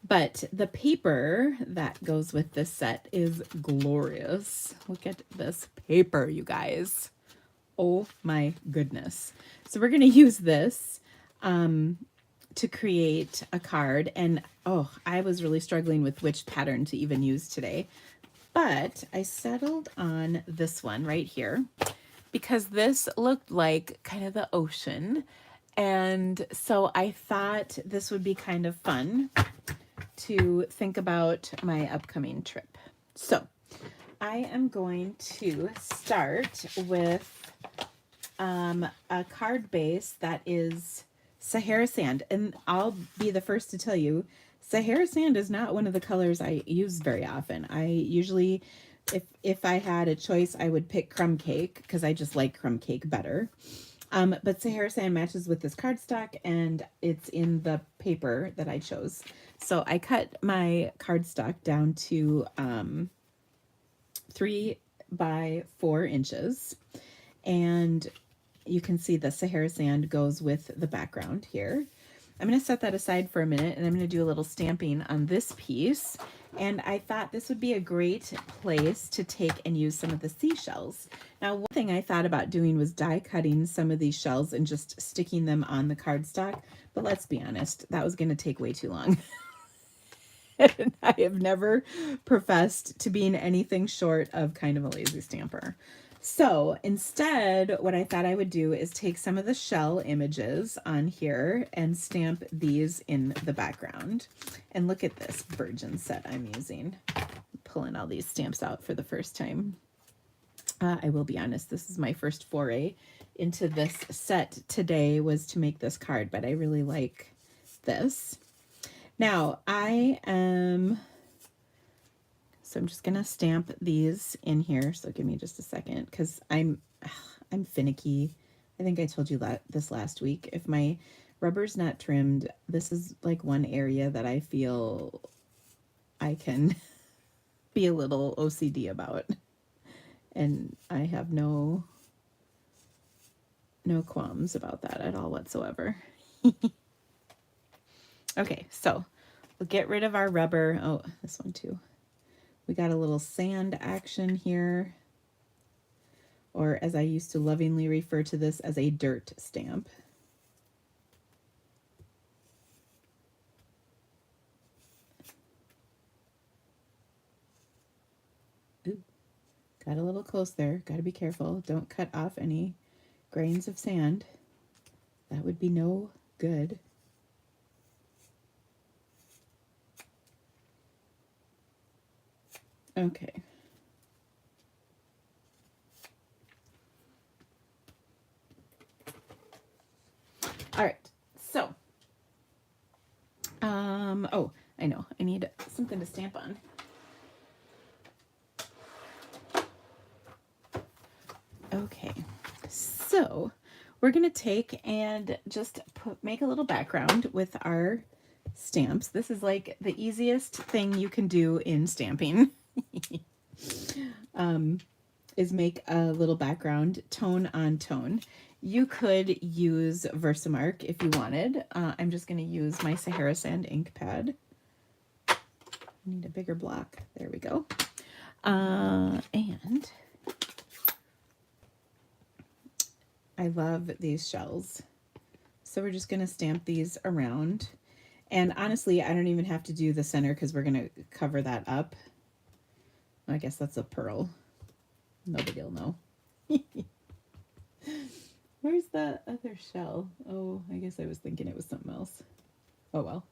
But the paper that goes with this set is glorious. Look at this paper, you guys. Oh my goodness. So we're going to use this to create a card. And oh, I was really struggling with which pattern to even use today. But I settled on this one right here because this looked like kind of the ocean. And so I thought this would be kind of fun to think about my upcoming trip. So I am going to start with a card base that is Sahara sand. And I'll be the first to tell you, Sahara sand is not one of the colors I use very often. I usually, if I had a choice, I would pick crumb cake because I just like crumb cake better. But Sahara sand matches with this cardstock, and it's in the paper that I chose. So I cut my cardstock down to 3 by 4 inches, and you can see the Sahara sand goes with the background here. I'm going to set that aside for a minute, and I'm going to do a little stamping on this piece. And I thought this would be a great place to take and use some of the seashells. Now, one thing I thought about doing was die cutting some of these shells and just sticking them on the cardstock. But let's be honest, that was going to take way too long. And I have never professed to being anything short of kind of a lazy stamper. So instead, what I thought I would do is take some of the shell images on here and stamp these in the background. And look at this virgin set I'm using. I'm pulling all these stamps out for the first time. I will be honest, this is my first foray into this set today, was to make this card, but I really like this. Now I'm just gonna stamp these in here. So give me just a second, because I'm finicky. I think I told you this last week. If my rubber's not trimmed, this is like one area that I feel I can be a little OCD about, and I have no qualms about that at all whatsoever. Okay, so we'll get rid of our rubber. Oh, this one too. We got a little sand action here, or as I used to lovingly refer to this as a dirt stamp. Ooh, got a little close there. Got to be careful. Don't cut off any grains of sand. That would be no good. Okay. All right. So, oh, I know. I need something to stamp on. Okay. So, we're going to take and just make a little background with our stamps. This is like the easiest thing you can do in stamping. Is make a little background tone on tone. You could use Versamark if you wanted. I'm just going to use my Sahara Sand ink pad. I need a bigger block. There we go. And I love these shells. So we're just going to stamp these around. And honestly, I don't even have to do the center because we're going to cover that up. I guess that's a pearl. Nobody will know. Where's the other shell? Oh, I guess I was thinking it was something else. Oh well.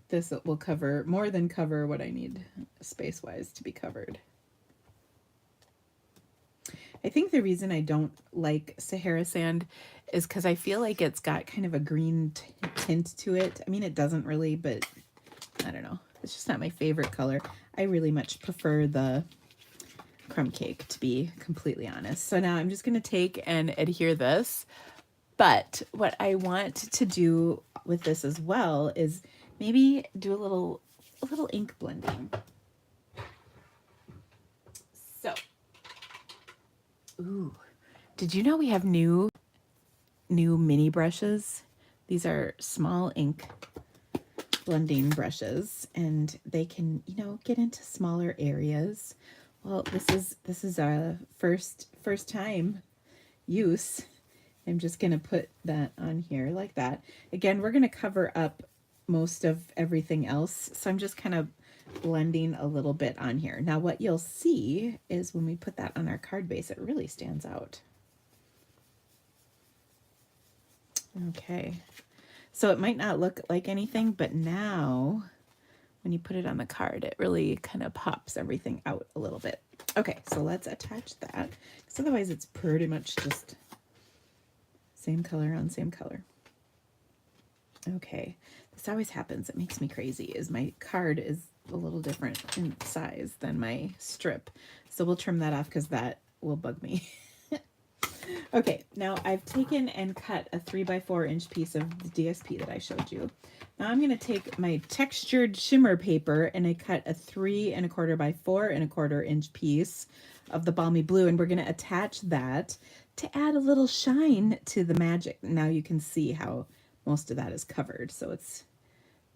This will cover, more than cover what I need space-wise to be covered. I think the reason I don't like Sahara sand is because I feel like it's got kind of a green tint to it. I mean, it doesn't really, but I don't know. It's just not my favorite color. I really much prefer the crumb cake, to be completely honest. So now I'm just going to take and adhere this. But what I want to do with this as well is maybe do a little ink blending. So, ooh, did you know we have new mini brushes? These are small ink blending brushes, and they can, you know, get into smaller areas. Well, this is a first time use. I'm just going to put that on here like that. Again, we're going to cover up most of everything else, so I'm just kind of blending a little bit on here. Now what you'll see is when we put that on our card base, it really stands out. Okay, so it might not look like anything, but now when you put it on the card, it really kind of pops everything out a little bit. Okay, so let's attach that, because otherwise it's pretty much just same color on same color. Okay, this always happens. It makes me crazy, is my card is a little different in size than my strip. So we'll trim that off because that will bug me. Okay, now I've taken and cut a 3x4 inch piece of the DSP that I showed you. Now I'm going to take my textured shimmer paper and I cut a 3 1/4 by 4 1/4 inch piece of the balmy blue, and we're going to attach that to add a little shine to the magic. Now you can see how most of that is covered, so it's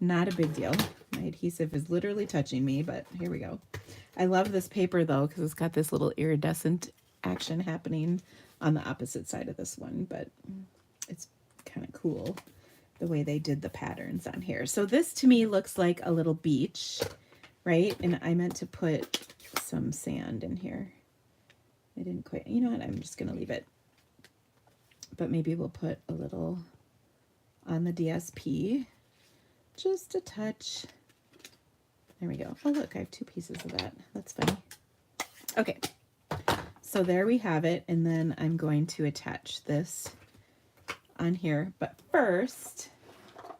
not a big deal. My adhesive is literally touching me, but here we go. I love this paper though, because it's got this little iridescent action happening on the opposite side of this one, but it's kind of cool the way they did the patterns on here. So this to me looks like a little beach, right? And I meant to put some sand in here. I didn't quite, you know what, I'm just gonna leave it. But maybe we'll put a little on the DSP, just a touch. There we go. Oh look, I have 2 pieces of that. That's funny. Okay, so there we have it, and then I'm going to attach this on here. But first, I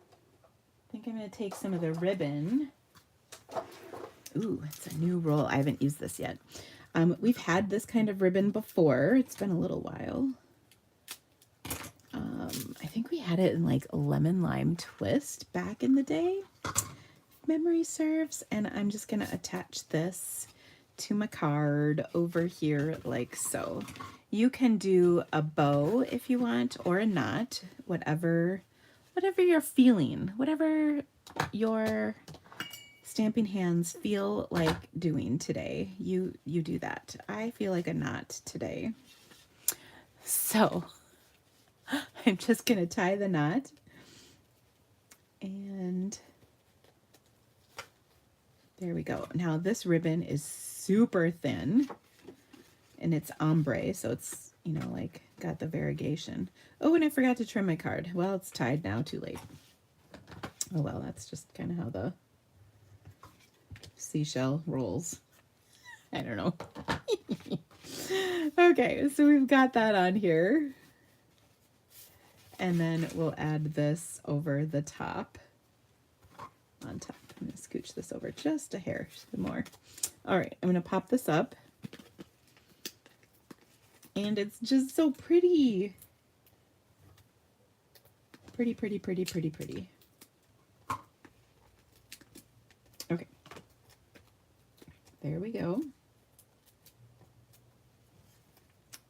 think I'm going to take some of the ribbon. Ooh, it's a new roll. I haven't used this yet. We've had this kind of ribbon before. It's been a little while. I think we had it in like a lemon lime twist back in the day. Memory serves. And I'm just going to attach this to my card over here like so. You can do a bow if you want, or a knot, whatever you're feeling, whatever your stamping hands feel like doing today, you do that. I feel like a knot today. So I'm just going to tie the knot, and there we go. Now this ribbon is super thin, and it's ombre, so it's, you know, like got the variegation. Oh, and I forgot to trim my card. Well, it's tied now, too late. Oh well, that's just kind of how the seashell rolls. I don't know. Okay, so we've got that on here. And then we'll add this over the top. On top. I'm going to scooch this over just a hair more. All right, I'm going to pop this up. And it's just so pretty. Pretty, pretty, pretty, pretty, pretty. Okay. There we go.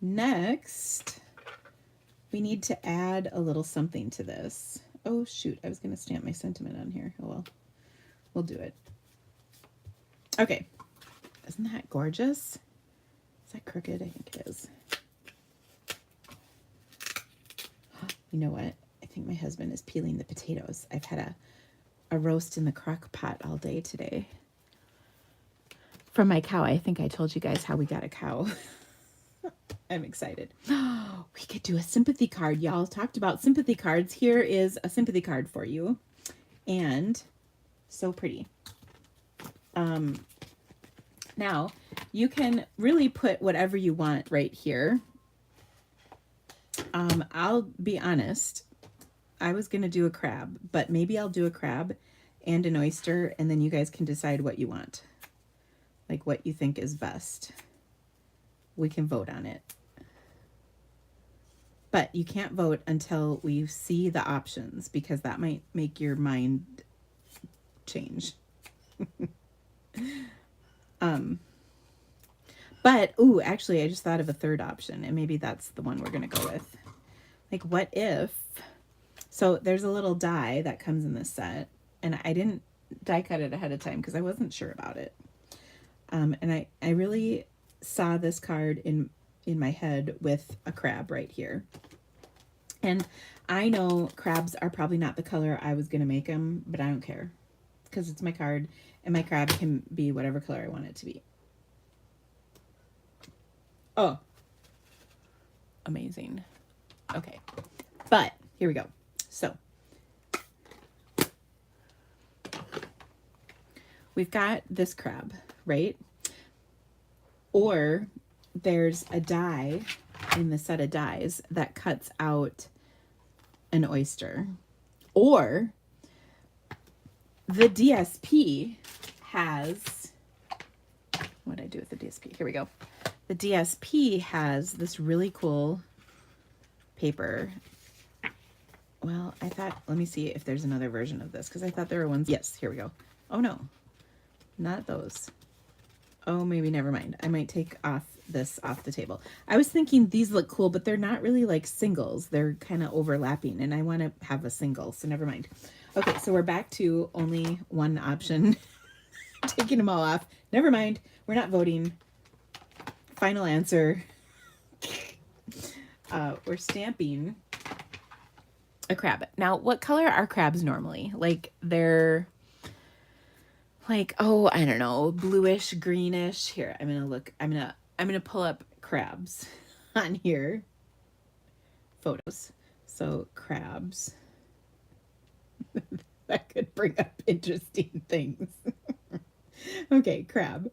Next, we need to add a little something to this. Oh, shoot. I was going to stamp my sentiment on here. Oh, well. We'll do it. Okay. Isn't that gorgeous? Is that crooked? I think it is. You know what? I think my husband is peeling the potatoes. I've had a roast in the crock pot all day today. From my cow. I think I told you guys how we got a cow. I'm excited. We could do a sympathy card. Y'all talked about sympathy cards. Here is a sympathy card for you. And so pretty. Now, you can really put whatever you want right here. I'll be honest, I was going to do a crab, but maybe I'll do a crab and an oyster, and then you guys can decide what you want, like what you think is best. We can vote on it. But you can't vote until we see the options, because that might make your mind change. But, ooh, actually, I just thought of a third option, and maybe that's the one we're going to go with. Like, what if... So there's a little die that comes in this set, and I didn't die cut it ahead of time because I wasn't sure about it. And I really saw this card in my head with a crab right here. And I know crabs are probably not the color I was going to make them, but I don't care because it's my card, and my crab can be whatever color I want it to be. Oh, amazing. Okay, but here we go. So we've got this crab, right? Or there's a die in the set of dies that cuts out an oyster. Or the DSP has, what did I do with the DSP? Here we go. The DSP has this really cool paper. Well, I thought, let me see if there's another version of this, because I thought there were ones. Yes, here we go. Oh no, not those. Oh, maybe never mind. I might take this off the table. I was thinking these look cool, but they're not really like singles. They're kind of overlapping, and I want to have a single, so never mind. Okay, so we're back to only one option. Taking them all off. Never mind. We're not voting. Final answer. We're stamping a crab. Now, what color are crabs normally? Like, they're like, oh, I don't know, bluish, greenish. Here, I'm gonna look. I'm gonna pull up crabs on here. Photos. So crabs. That could bring up interesting things. Okay, crab.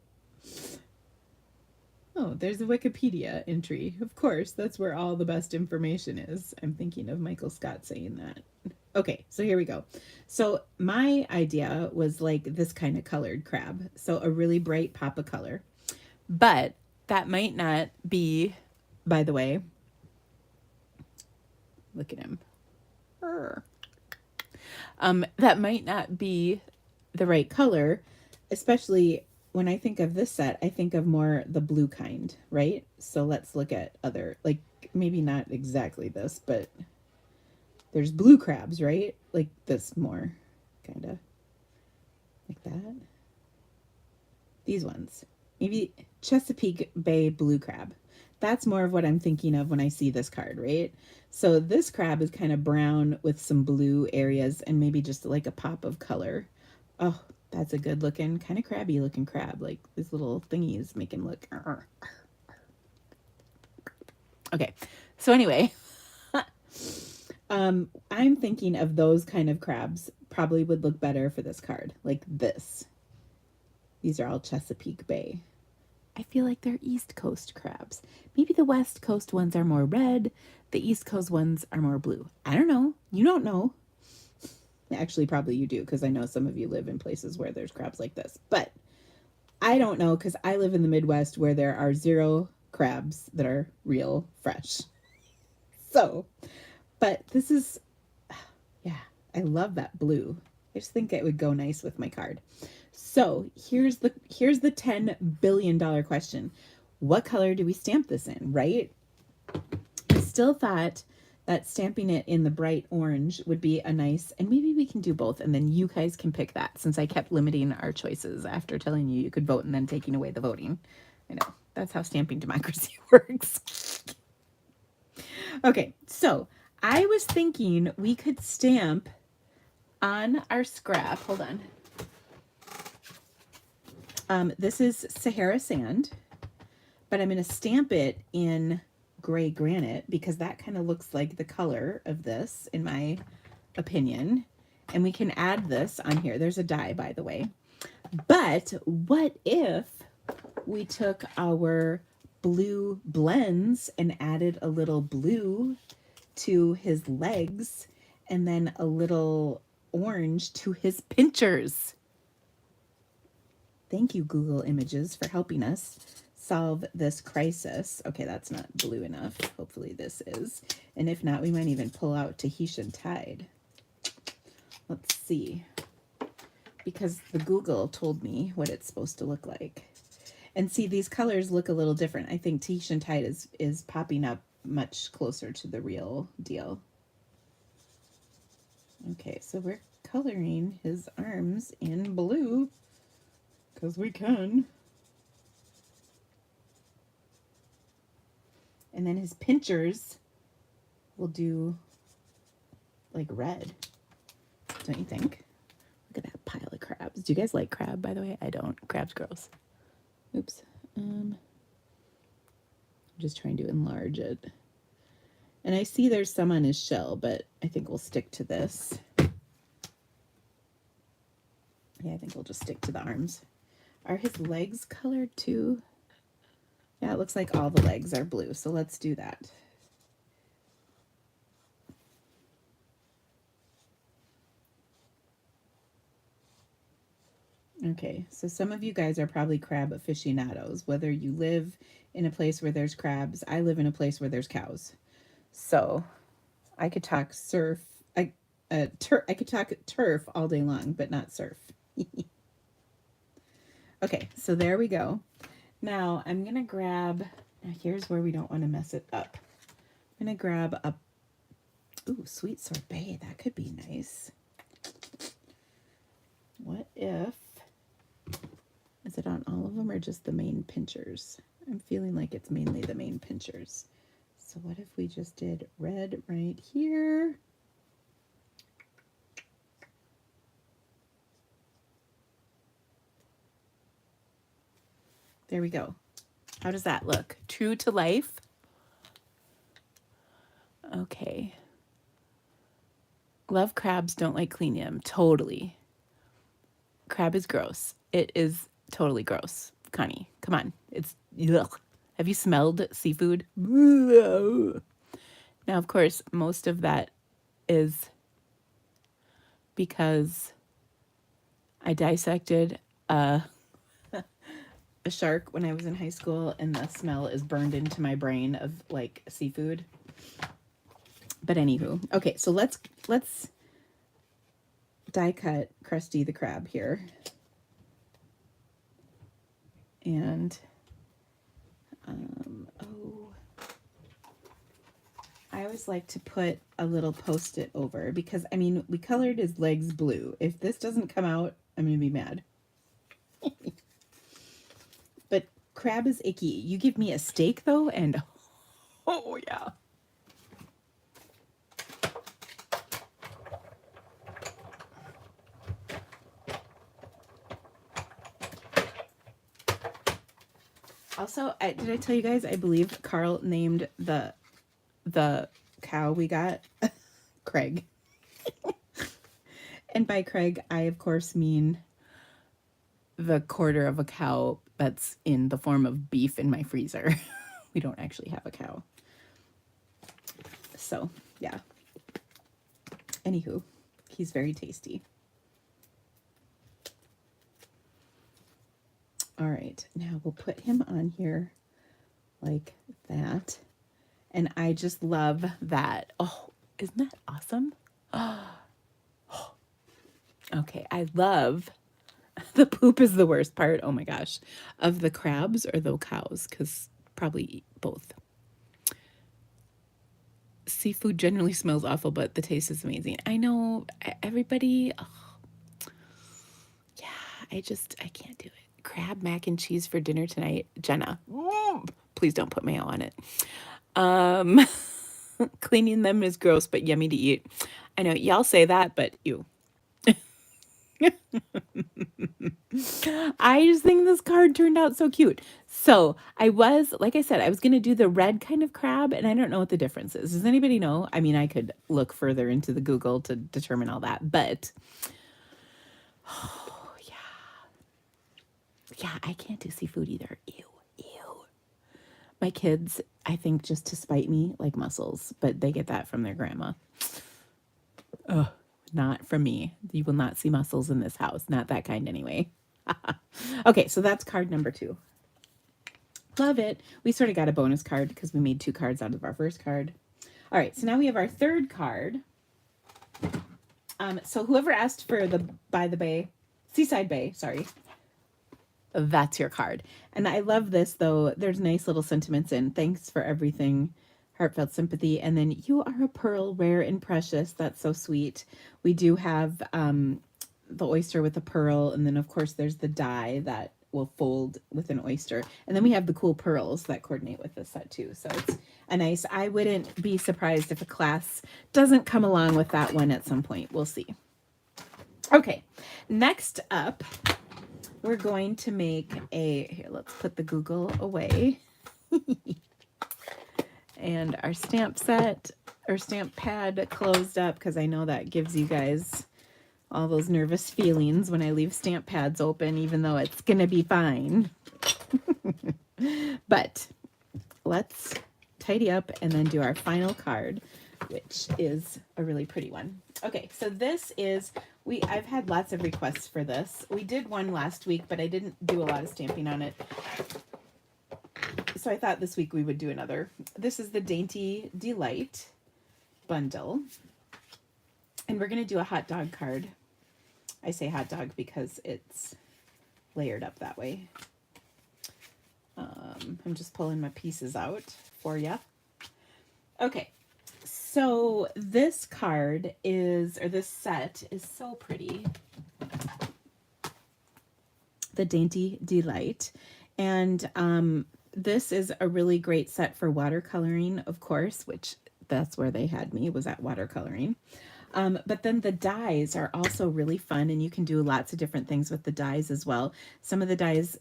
Oh, there's a Wikipedia entry. Of course, that's where all the best information is. I'm thinking of Michael Scott saying that. Okay, so here we go. So my idea was like this kind of colored crab. So a really bright pop of color. But that might not be, by the way, look at him. That might not be the right color, especially when I think of this set, I think of more the blue kind, right? So let's look at other, like maybe not exactly this, but there's blue crabs, right? Like this more, kind of like that. These ones, maybe Chesapeake Bay blue crab. That's more of what I'm thinking of when I see this card, right? So this crab is kind of brown with some blue areas and maybe just like a pop of color. Oh, that's a good looking, kind of crabby looking crab. Like these little thingies make him look. Okay, so anyway, I'm thinking of those kind of crabs probably would look better for this card, like this. These are all Chesapeake Bay. I feel like they're East Coast crabs. Maybe the West Coast ones are more red. The East Coast ones are more blue. I don't know. You don't know. Actually, probably you do, because I know some of you live in places where there's crabs like this. But I don't know, because I live in the Midwest where there are 0 crabs that are real fresh. So, but this is, yeah, I love that blue. I just think it would go nice with my card. So here's the $10 billion question. What color do we stamp this in, right? I still thought that stamping it in the bright orange would be a nice, and maybe we can do both, and then you guys can pick that, since I kept limiting our choices after telling you could vote and then taking away the voting. I know, that's how stamping democracy works. Okay, so I was thinking we could stamp on our scrap, hold on. This is Sahara sand, but I'm going to stamp it in gray granite because that kind of looks like the color of this, in my opinion. And we can add this on here. There's a die, by the way. But what if we took our blue blends and added a little blue to his legs and then a little orange to his pinchers. Thank you, Google Images, for helping us solve this crisis. Okay, that's not blue enough. Hopefully this is. And if not, we might even pull out Tahitian Tide. Let's see. Because the Google told me what it's supposed to look like. And see, these colors look a little different. I think Tahitian Tide is popping up much closer to the real deal. Okay, so we're coloring his arms in blue because we can. And then his pinchers will do like red, don't you think? Look at that pile of crabs. Do you guys like crab, by the way? I don't. Crab's gross. Oops. I'm just trying to enlarge it. And I see there's some on his shell, but I think we'll stick to this. Yeah, I think we'll just stick to the arms. Are his legs colored too? Yeah, it looks like all the legs are blue, so let's do that. Okay, so some of you guys are probably crab aficionados, whether you live in a place where there's crabs. I live in a place where there's cows. So I could talk I could talk turf all day long, but not surf. Okay, so there we go. Now I'm gonna grab, now here's where we don't want to mess it up. I'm gonna grab a, ooh, sweet sorbet, that could be nice. What if, is it on all of them or just the main pinchers? I'm feeling like it's mainly the main pinchers. So what if we just did red right here? There we go. How does that look? True to life? Okay. Love crabs, don't like cleaning them. Totally. Crab is gross. It is totally gross. Connie, come on. It's, ugh. Have you smelled seafood? Now, of course, most of that is because I dissected a shark when I was in high school, and the smell is burned into my brain of like seafood. But anywho, okay, so let's die cut Krusty the crab here. And I always like to put a little post-it over because, I mean, we colored his legs blue. If this doesn't come out, I'm gonna be mad. But crab is icky. You give me a steak though, and oh yeah. Also, did I tell you guys, I believe Carl named the cow we got Craig. And by Craig, I of course mean the quarter of a cow that's in the form of beef in my freezer. We don't actually have a cow. So, yeah. Anywho, he's very tasty. All right, now we'll put him on here like that. And I just love that. Oh, isn't that awesome? Oh. Okay, I love, the poop is the worst part, oh my gosh, of the crabs or the cows, because probably both. Seafood generally smells awful, but the taste is amazing. I know, everybody, oh, yeah, I can't do it. Crab mac and cheese for dinner tonight. Jenna, please don't put mayo on it. Cleaning them is gross, but yummy to eat. I know, y'all say that, but ew. I just think this card turned out so cute. So I was, like I said, I was going to do the red kind of crab, and I don't know what the difference is. Does anybody know? I mean, I could look further into the Google to determine all that, but oh, yeah. Yeah, I can't do seafood either. Ew, ew. My kids, I think just to spite me, like mussels, but they get that from their grandma. Ugh, not from me. You will not see mussels in this house. Not that kind anyway. Okay, so that's card number 2. Love it. We sort of got a bonus card because we made 2 cards out of our first card. All right, so now we have our third card. So whoever asked for the By the Bay, Seaside Bay, sorry, that's your card. And I love this, though. There's nice little sentiments in. Thanks for everything. Heartfelt sympathy. And then you are a pearl, rare and precious. That's so sweet. We do have the oyster with the pearl. And then, of course, there's the die that will fold with an oyster. And then we have the cool pearls that coordinate with this set, too. So it's a nice, I wouldn't be surprised if a class doesn't come along with that one at some point. We'll see. Okay, next up, we're going to make here, let's put the Google away. And our stamp set, or stamp pad closed up, because I know that gives you guys all those nervous feelings when I leave stamp pads open, even though it's going to be fine. But let's tidy up and then do our final card, which is a really pretty one. Okay, so this is, I've had lots of requests for this. We did one last week, but I didn't do a lot of stamping on it. So I thought this week we would do another. This is the Dainty Delight bundle. And we're going to do a hot dog card. I say hot dog because it's layered up that way. I'm just pulling my pieces out for you. Okay. So this card is, or this set is so pretty. The Dainty Delight. And this is a really great set for watercoloring, of course, which that's where they had me, was at watercoloring. But then the dies are also really fun, and you can do lots of different things with the dies as well. Some of the dies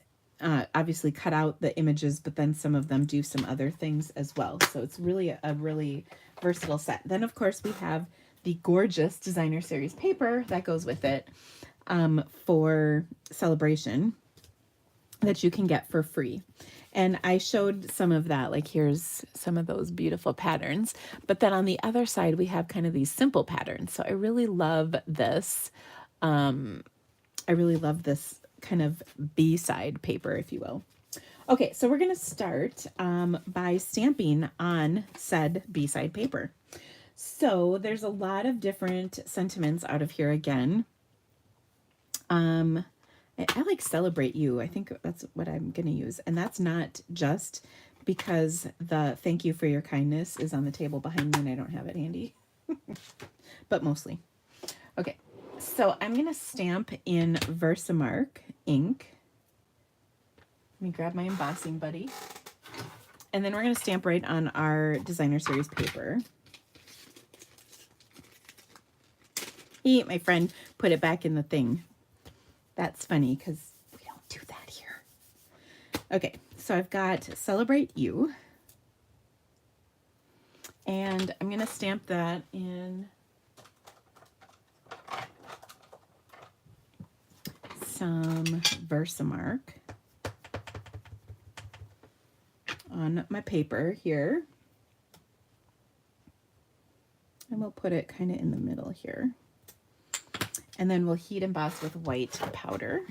obviously cut out the images, but then some of them do some other things as well. So it's really a really versatile set. Then, of course, we have the gorgeous designer series paper that goes with it for celebration that you can get for free. And I showed some of that, like here's some of those beautiful patterns. But then on the other side, we have kind of these simple patterns. So I really love this. I really love this kind of B-side paper, if you will. Okay, so we're going to start by stamping on said B-side paper. So there's a lot of different sentiments out of here again. I like Celebrate You. I think that's what I'm going to use. And that's not just because the thank you for your kindness is on the table behind me and I don't have it handy, but mostly. Okay, so I'm going to stamp in Versamark ink. Let me grab my embossing buddy. And then we're going to stamp right on our designer series paper. My friend put it back in the thing. That's funny because we don't do that here. Okay, so I've got Celebrate You. And I'm going to stamp that in some Versamark on my paper here. And we'll put it kind of in the middle here. And then we'll heat emboss with white powder.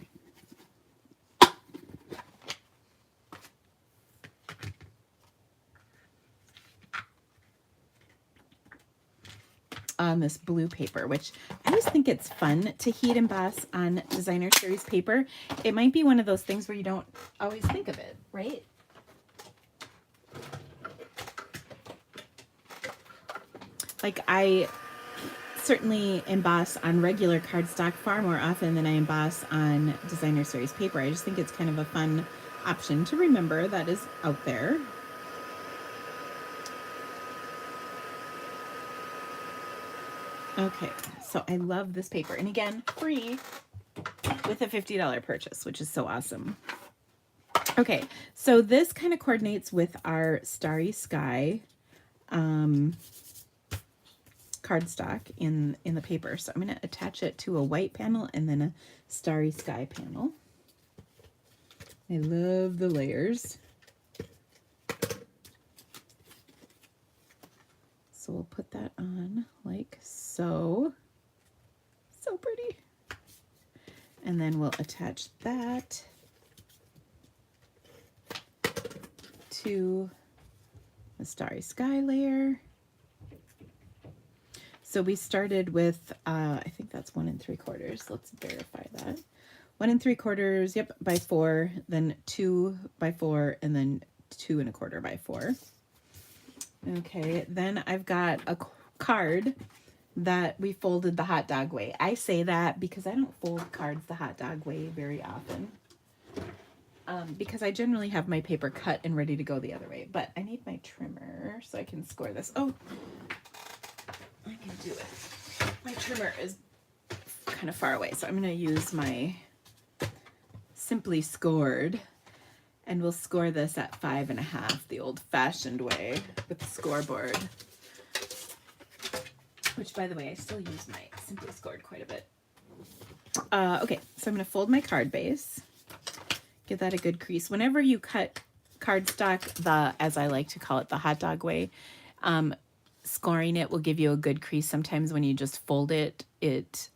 On this blue paper, which I always think it's fun to heat emboss on designer series paper. It might be one of those things where you don't always think of it, right? Like I certainly emboss on regular cardstock far more often than I emboss on designer series paper. I just think it's kind of a fun option to remember that is out there. Okay, so I love this paper. And again, free with a $50 purchase, which is so awesome. Okay, so this kind of coordinates with our Starry Sky cardstock in the paper. So I'm going to attach it to a white panel and then a Starry Sky panel. I love the layers. So we'll put that on like so. So pretty. And then we'll attach that to the Starry Sky layer. So we started with, I think that's 1 3/4. Let's verify that. 1 3/4, yep, by 4, then 2 by 4, and then 2 1/4 by 4. Okay, then I've got a card that we folded the hot dog way. I say that because I don't fold cards the hot dog way very often. Because I generally have my paper cut and ready to go the other way. But I need my trimmer so I can score this. Oh, I can do it. My trimmer is kind of far away, so I'm going to use my Simply Scored. And we'll score this at 5.5, the old-fashioned way, with the scoreboard. Which, by the way, I still use my Simply Scored quite a bit. Okay, so I'm going to fold my card base. Give that a good crease. Whenever you cut cardstock, as I like to call it, the hot dog way, scoring it will give you a good crease. Sometimes when you just fold it, it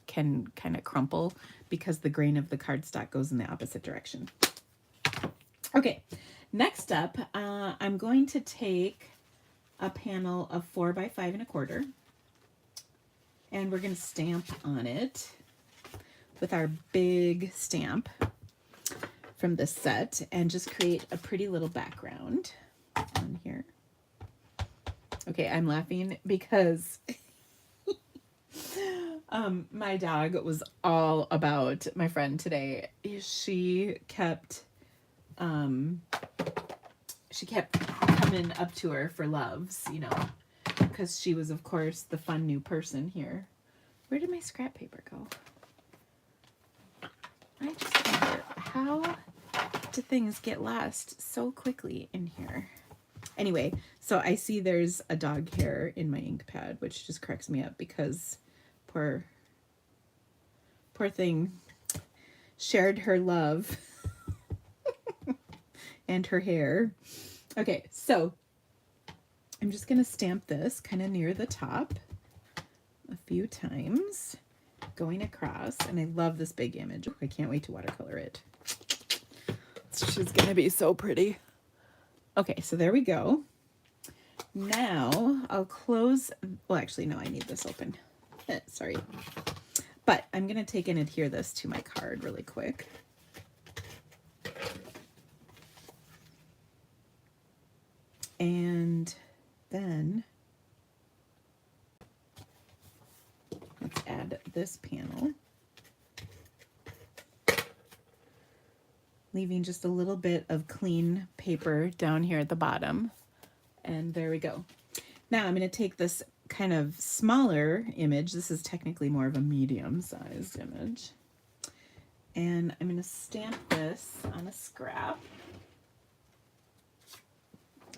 can kind of crumple because the grain of the cardstock goes in the opposite direction. Okay, next up, I'm going to take a panel of 4 by 5 1/4, and we're going to stamp on it with our big stamp from this set and just create a pretty little background on here. Okay, I'm laughing because my dog was all about my friend today. She kept coming up to her for loves, you know, because she was, of course, the fun new person here. Where did my scrap paper go? I just wonder, how do things get lost so quickly in here? Anyway, so I see there's a dog hair in my ink pad, which just cracks me up because poor thing shared her love and her hair. Okay, so I'm just going to stamp this kind of near the top a few times, going across, and I love this big image. I can't wait to watercolor it. She's going to be so pretty. Okay, so there we go. Now I'll close, well, actually, no, I need this open. Sorry. But I'm going to take and adhere this to my card really quick. And then let's add this panel, leaving just a little bit of clean paper down here at the bottom. And there we go. Now I'm going to take this kind of smaller image. This is technically more of a medium-sized image. And I'm going to stamp this on a scrap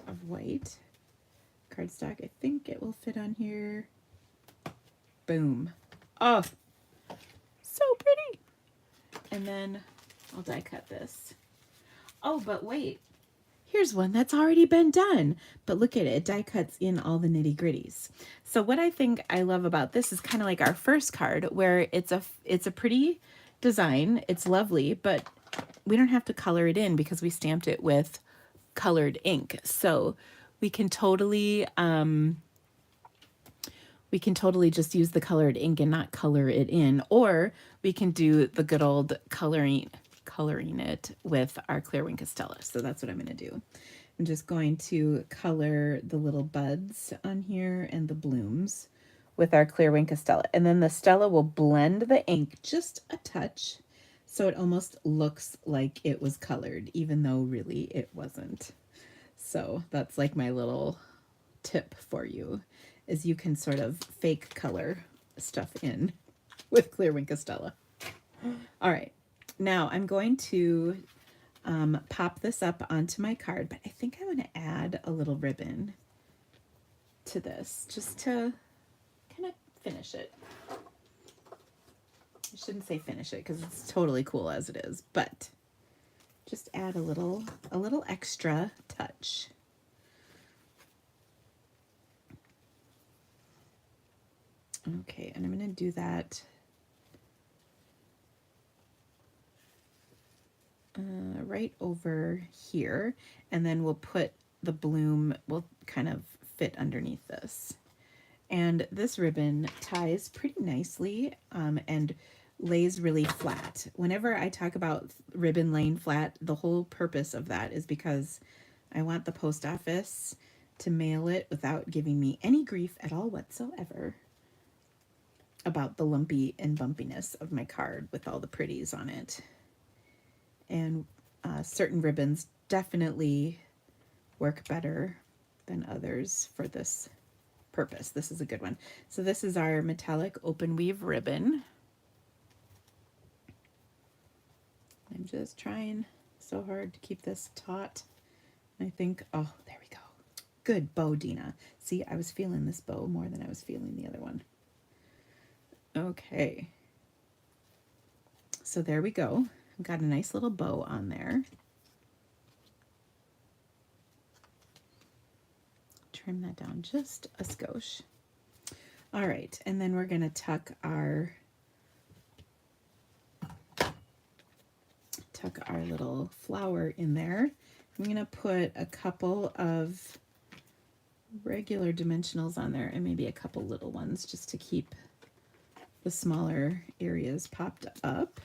of white cardstock. I think it will fit on here. Boom. Oh, so pretty. And then I'll die cut this. Oh, but wait. Here's one that's already been done. But look at it. It die cuts in all the nitty gritties. So what I think I love about this is kind of like our first card, where it's a pretty design. It's lovely, but we don't have to color it in because we stamped it with colored ink. So we can totally just use the colored ink and not color it in, or we can do the good old coloring it with our clear wing Castella. So that's what I'm going to do. I'm just going to color the little buds on here and the blooms with our clear wing Castella. And then the Stella will blend the ink just a touch so it almost looks like it was colored, even though really it wasn't. So that's like my little tip for you, is you can sort of fake color stuff in with clear wing Castella. All right. Now I'm going to pop this up onto my card, but I think I want to add a little ribbon to this just to kind of finish it. I shouldn't say finish it because it's totally cool as it is, but just add a little extra touch. Okay, and I'm going to do that right over here, and then we'll put the bloom, will kind of fit underneath this. And this ribbon ties pretty nicely and lays really flat. Whenever I talk about ribbon laying flat, the whole purpose of that is because I want the post office to mail it without giving me any grief at all whatsoever about the lumpy and bumpiness of my card with all the pretties on it. And certain ribbons definitely work better than others for this purpose. This is a good one. So this is our metallic open weave ribbon. I'm just trying so hard to keep this taut. I think, oh, there we go. Good bow, Dina. See, I was feeling this bow more than I was feeling the other one. Okay. So there we go. I've got a nice little bow on there. Trim that down just a skosh. All right, and then we're going to tuck our little flower in there. I'm going to put a couple of regular dimensionals on there and maybe a couple little ones just to keep the smaller areas popped up.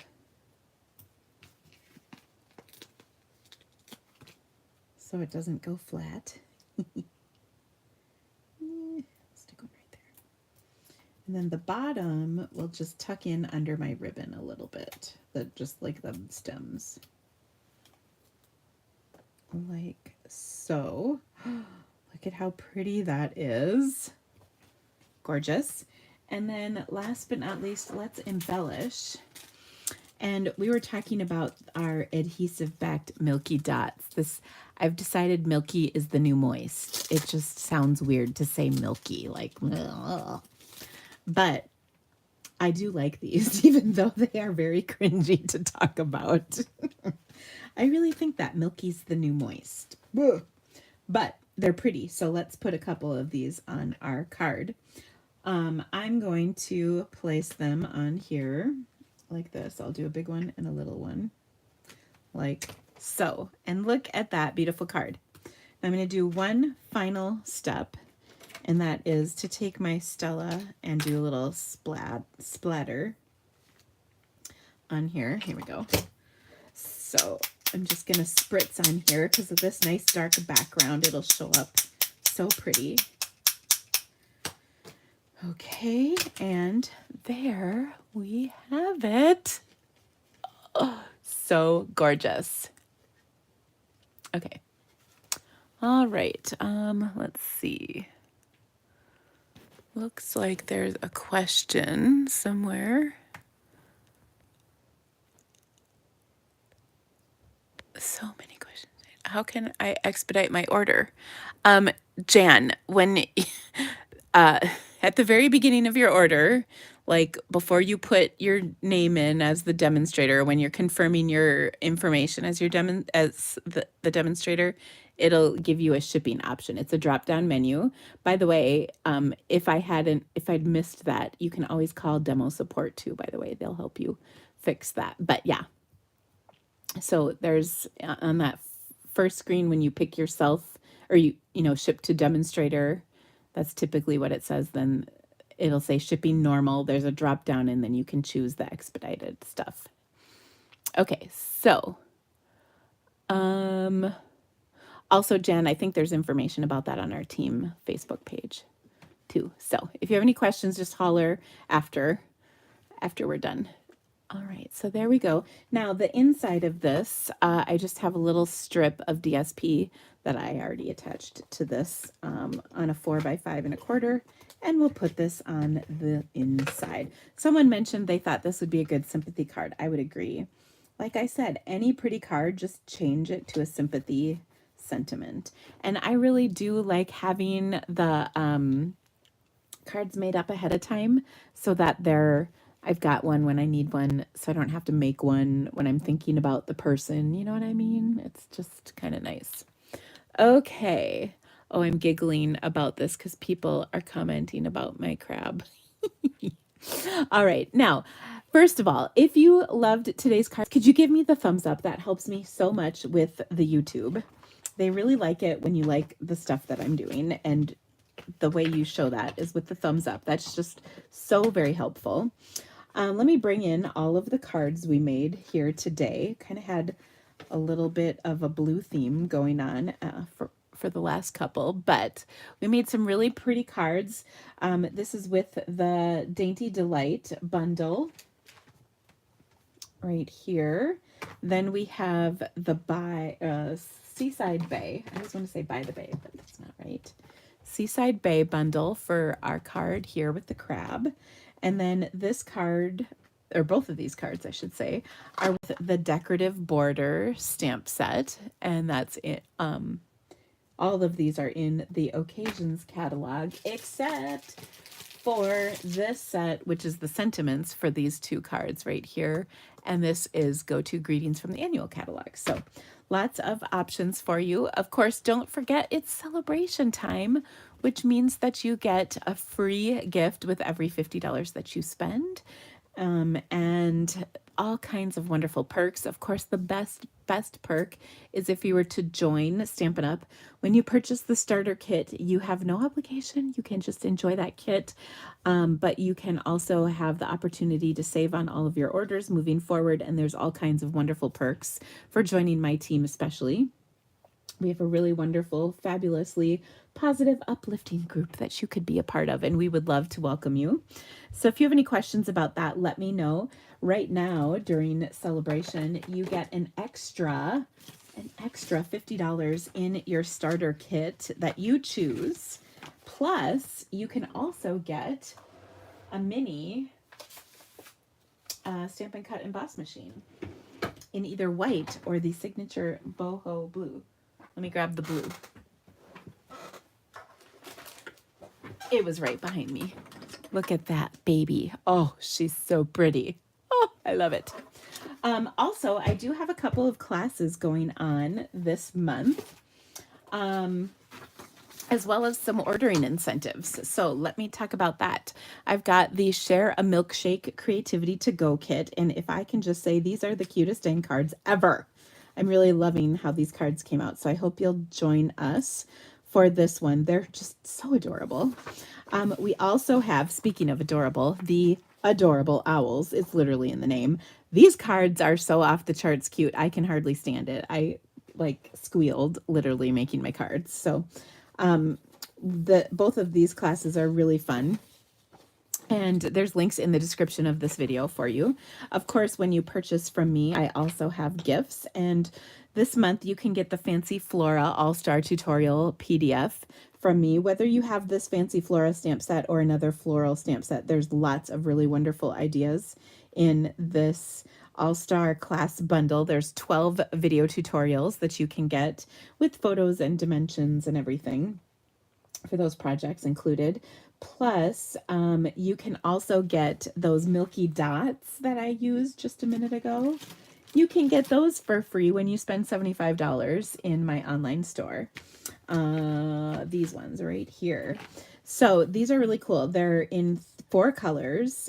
So it doesn't go flat. Stick one right there. And then the bottom will just tuck in under my ribbon a little bit, just like the stems. Like so. Look at how pretty that is. Gorgeous. And then last but not least, let's embellish. And we were talking about our adhesive backed milky dots. I've decided milky is the new moist. It just sounds weird to say milky, like, ugh. But I do like these, even though they are very cringy to talk about. I really think that milky's the new moist. But they're pretty, so let's put a couple of these on our card. I'm going to place them on here like this. I'll do a big one and a little one like so. And look at that beautiful card. I'm going to do one final step, and that is to take my Stella and do a little splatter on here. Here we go. So I'm just going to spritz on here because of this nice dark background. It'll show up so pretty. Okay, and there we have it. Oh, so gorgeous. Okay. All right. Let's see. Looks like there's a question somewhere. So many questions. How can I expedite my order? Jan, when at the very beginning of your order, like before you put your name in as the demonstrator, when you're confirming your information as your the demonstrator, it'll give you a shipping option. It's a drop-down menu. By the way, if I'd missed that, you can always call demo support too, by the way. They'll help you fix that. But yeah. So there's on that first screen when you pick yourself or you ship to demonstrator, that's typically what it says. Then it'll say shipping normal. There's a drop down and then you can choose the expedited stuff. Okay, so also Jen, I think there's information about that on our team Facebook page too. So if you have any questions, just holler after we're done. All right, so there we go. Now the inside of this, I just have a little strip of DSP that I already attached to this on a 4x5 1/4, and we'll put this on the inside. Someone mentioned they thought this would be a good sympathy card. I would agree. Like I said, any pretty card, just change it to a sympathy sentiment. And I really do like having the cards made up ahead of time so that they're I've got one when I need one, so I don't have to make one when I'm thinking about the person. You know what I mean? It's just kind of nice. Okay. Oh, I'm giggling about this because people are commenting about my crab. All right. Now, first of all, if you loved today's card, could you give me the thumbs up? That helps me so much with the YouTube. They really like it when you like the stuff that I'm doing, and the way you show that is with the thumbs up. That's just so very helpful. Let me bring in all of the cards we made here today. Kind of had a little bit of a blue theme going on for the last couple, but we made some really pretty cards. This is with the Dainty Delight bundle right here. Then we have the Seaside Bay. I always want to say by the bay, but that's not right. Seaside Bay bundle for our card here with the crab. And then this card, or both of these cards, I should say, are with the decorative border stamp set. And that's it. All of these are in the occasions catalog, except for this set, which is the sentiments for these two cards right here. And this is go-to greetings from the annual catalog. So lots of options for you. Of course, don't forget it's celebration time, which means that you get a free gift with every $50 that you spend. And all kinds of wonderful perks. Of course, the best perk is if you were to join Stampin' Up. When you purchase the starter kit, you have no obligation. You can just enjoy that kit, but you can also have the opportunity to save on all of your orders moving forward, and there's all kinds of wonderful perks for joining my team especially. We have a really wonderful, fabulously positive, uplifting group that you could be a part of, and we would love to welcome you. So if you have any questions about that, let me know. Right now, during celebration, you get an extra $50 in your starter kit that you choose. Plus, you can also get a mini Stampin' Cut emboss machine in either white or the signature boho blue. Let me grab the blue. It was right behind me. Look at that baby. Oh, she's so pretty. Oh, I love it. Also, I do have a couple of classes going on this month, as well as some ordering incentives. So let me talk about that. I've got the Share a Milkshake Creativity to Go kit. And if I can just say, these are the cutest dang cards ever. I'm really loving how these cards came out. So I hope you'll join us for this one. They're just so adorable. We also have, speaking of adorable, the Adorable Owls. It's literally in the name. These cards are so off the charts cute. I can hardly stand it. I like squealed literally making my cards. So both of these classes are really fun. And there's links in the description of this video for you. Of course, when you purchase from me, I also have gifts. And this month you can get the Fancy Flora All-Star Tutorial PDF from me. Whether you have this Fancy Flora stamp set or another floral stamp set, there's lots of really wonderful ideas in this All-Star class bundle. There's 12 video tutorials that you can get with photos and dimensions and everything for those projects included. Plus, you can also get those milky dots that I used just a minute ago. You can get those for free when you spend $75 in my online store. These ones right here. So these are really cool. They're in 4 colors.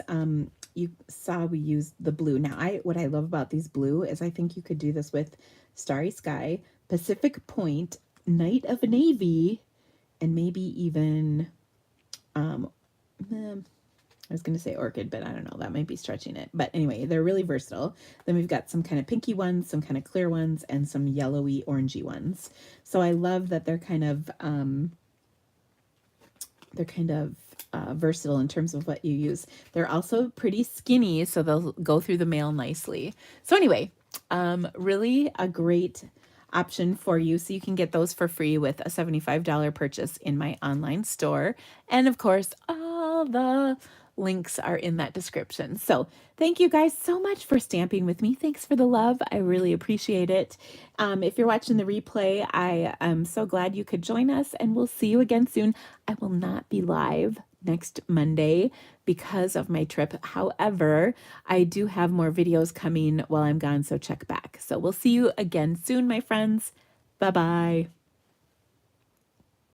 You saw we used the blue. Now, what I love about these blue is I think you could do this with Starry Sky, Pacific Point, Night of Navy, and maybe even I was going to say orchid, but I don't know. That might be stretching it. But anyway, they're really versatile. Then we've got some kind of pinky ones, some kind of clear ones, and some yellowy, orangey ones. So I love that they're kind of versatile in terms of what you use. They're also pretty skinny, so they'll go through the mail nicely. So anyway, really a great option for you. So you can get those for free with a $75 purchase in my online store. And of course, all the links are in that description. So thank you guys so much for stamping with me. Thanks for the love. I really appreciate it. If you're watching the replay, I am so glad you could join us, and we'll see you again soon. I will not be live next Monday because of my trip. However, I do have more videos coming while I'm gone, so check back. So we'll see you again soon, my friends. Bye-bye.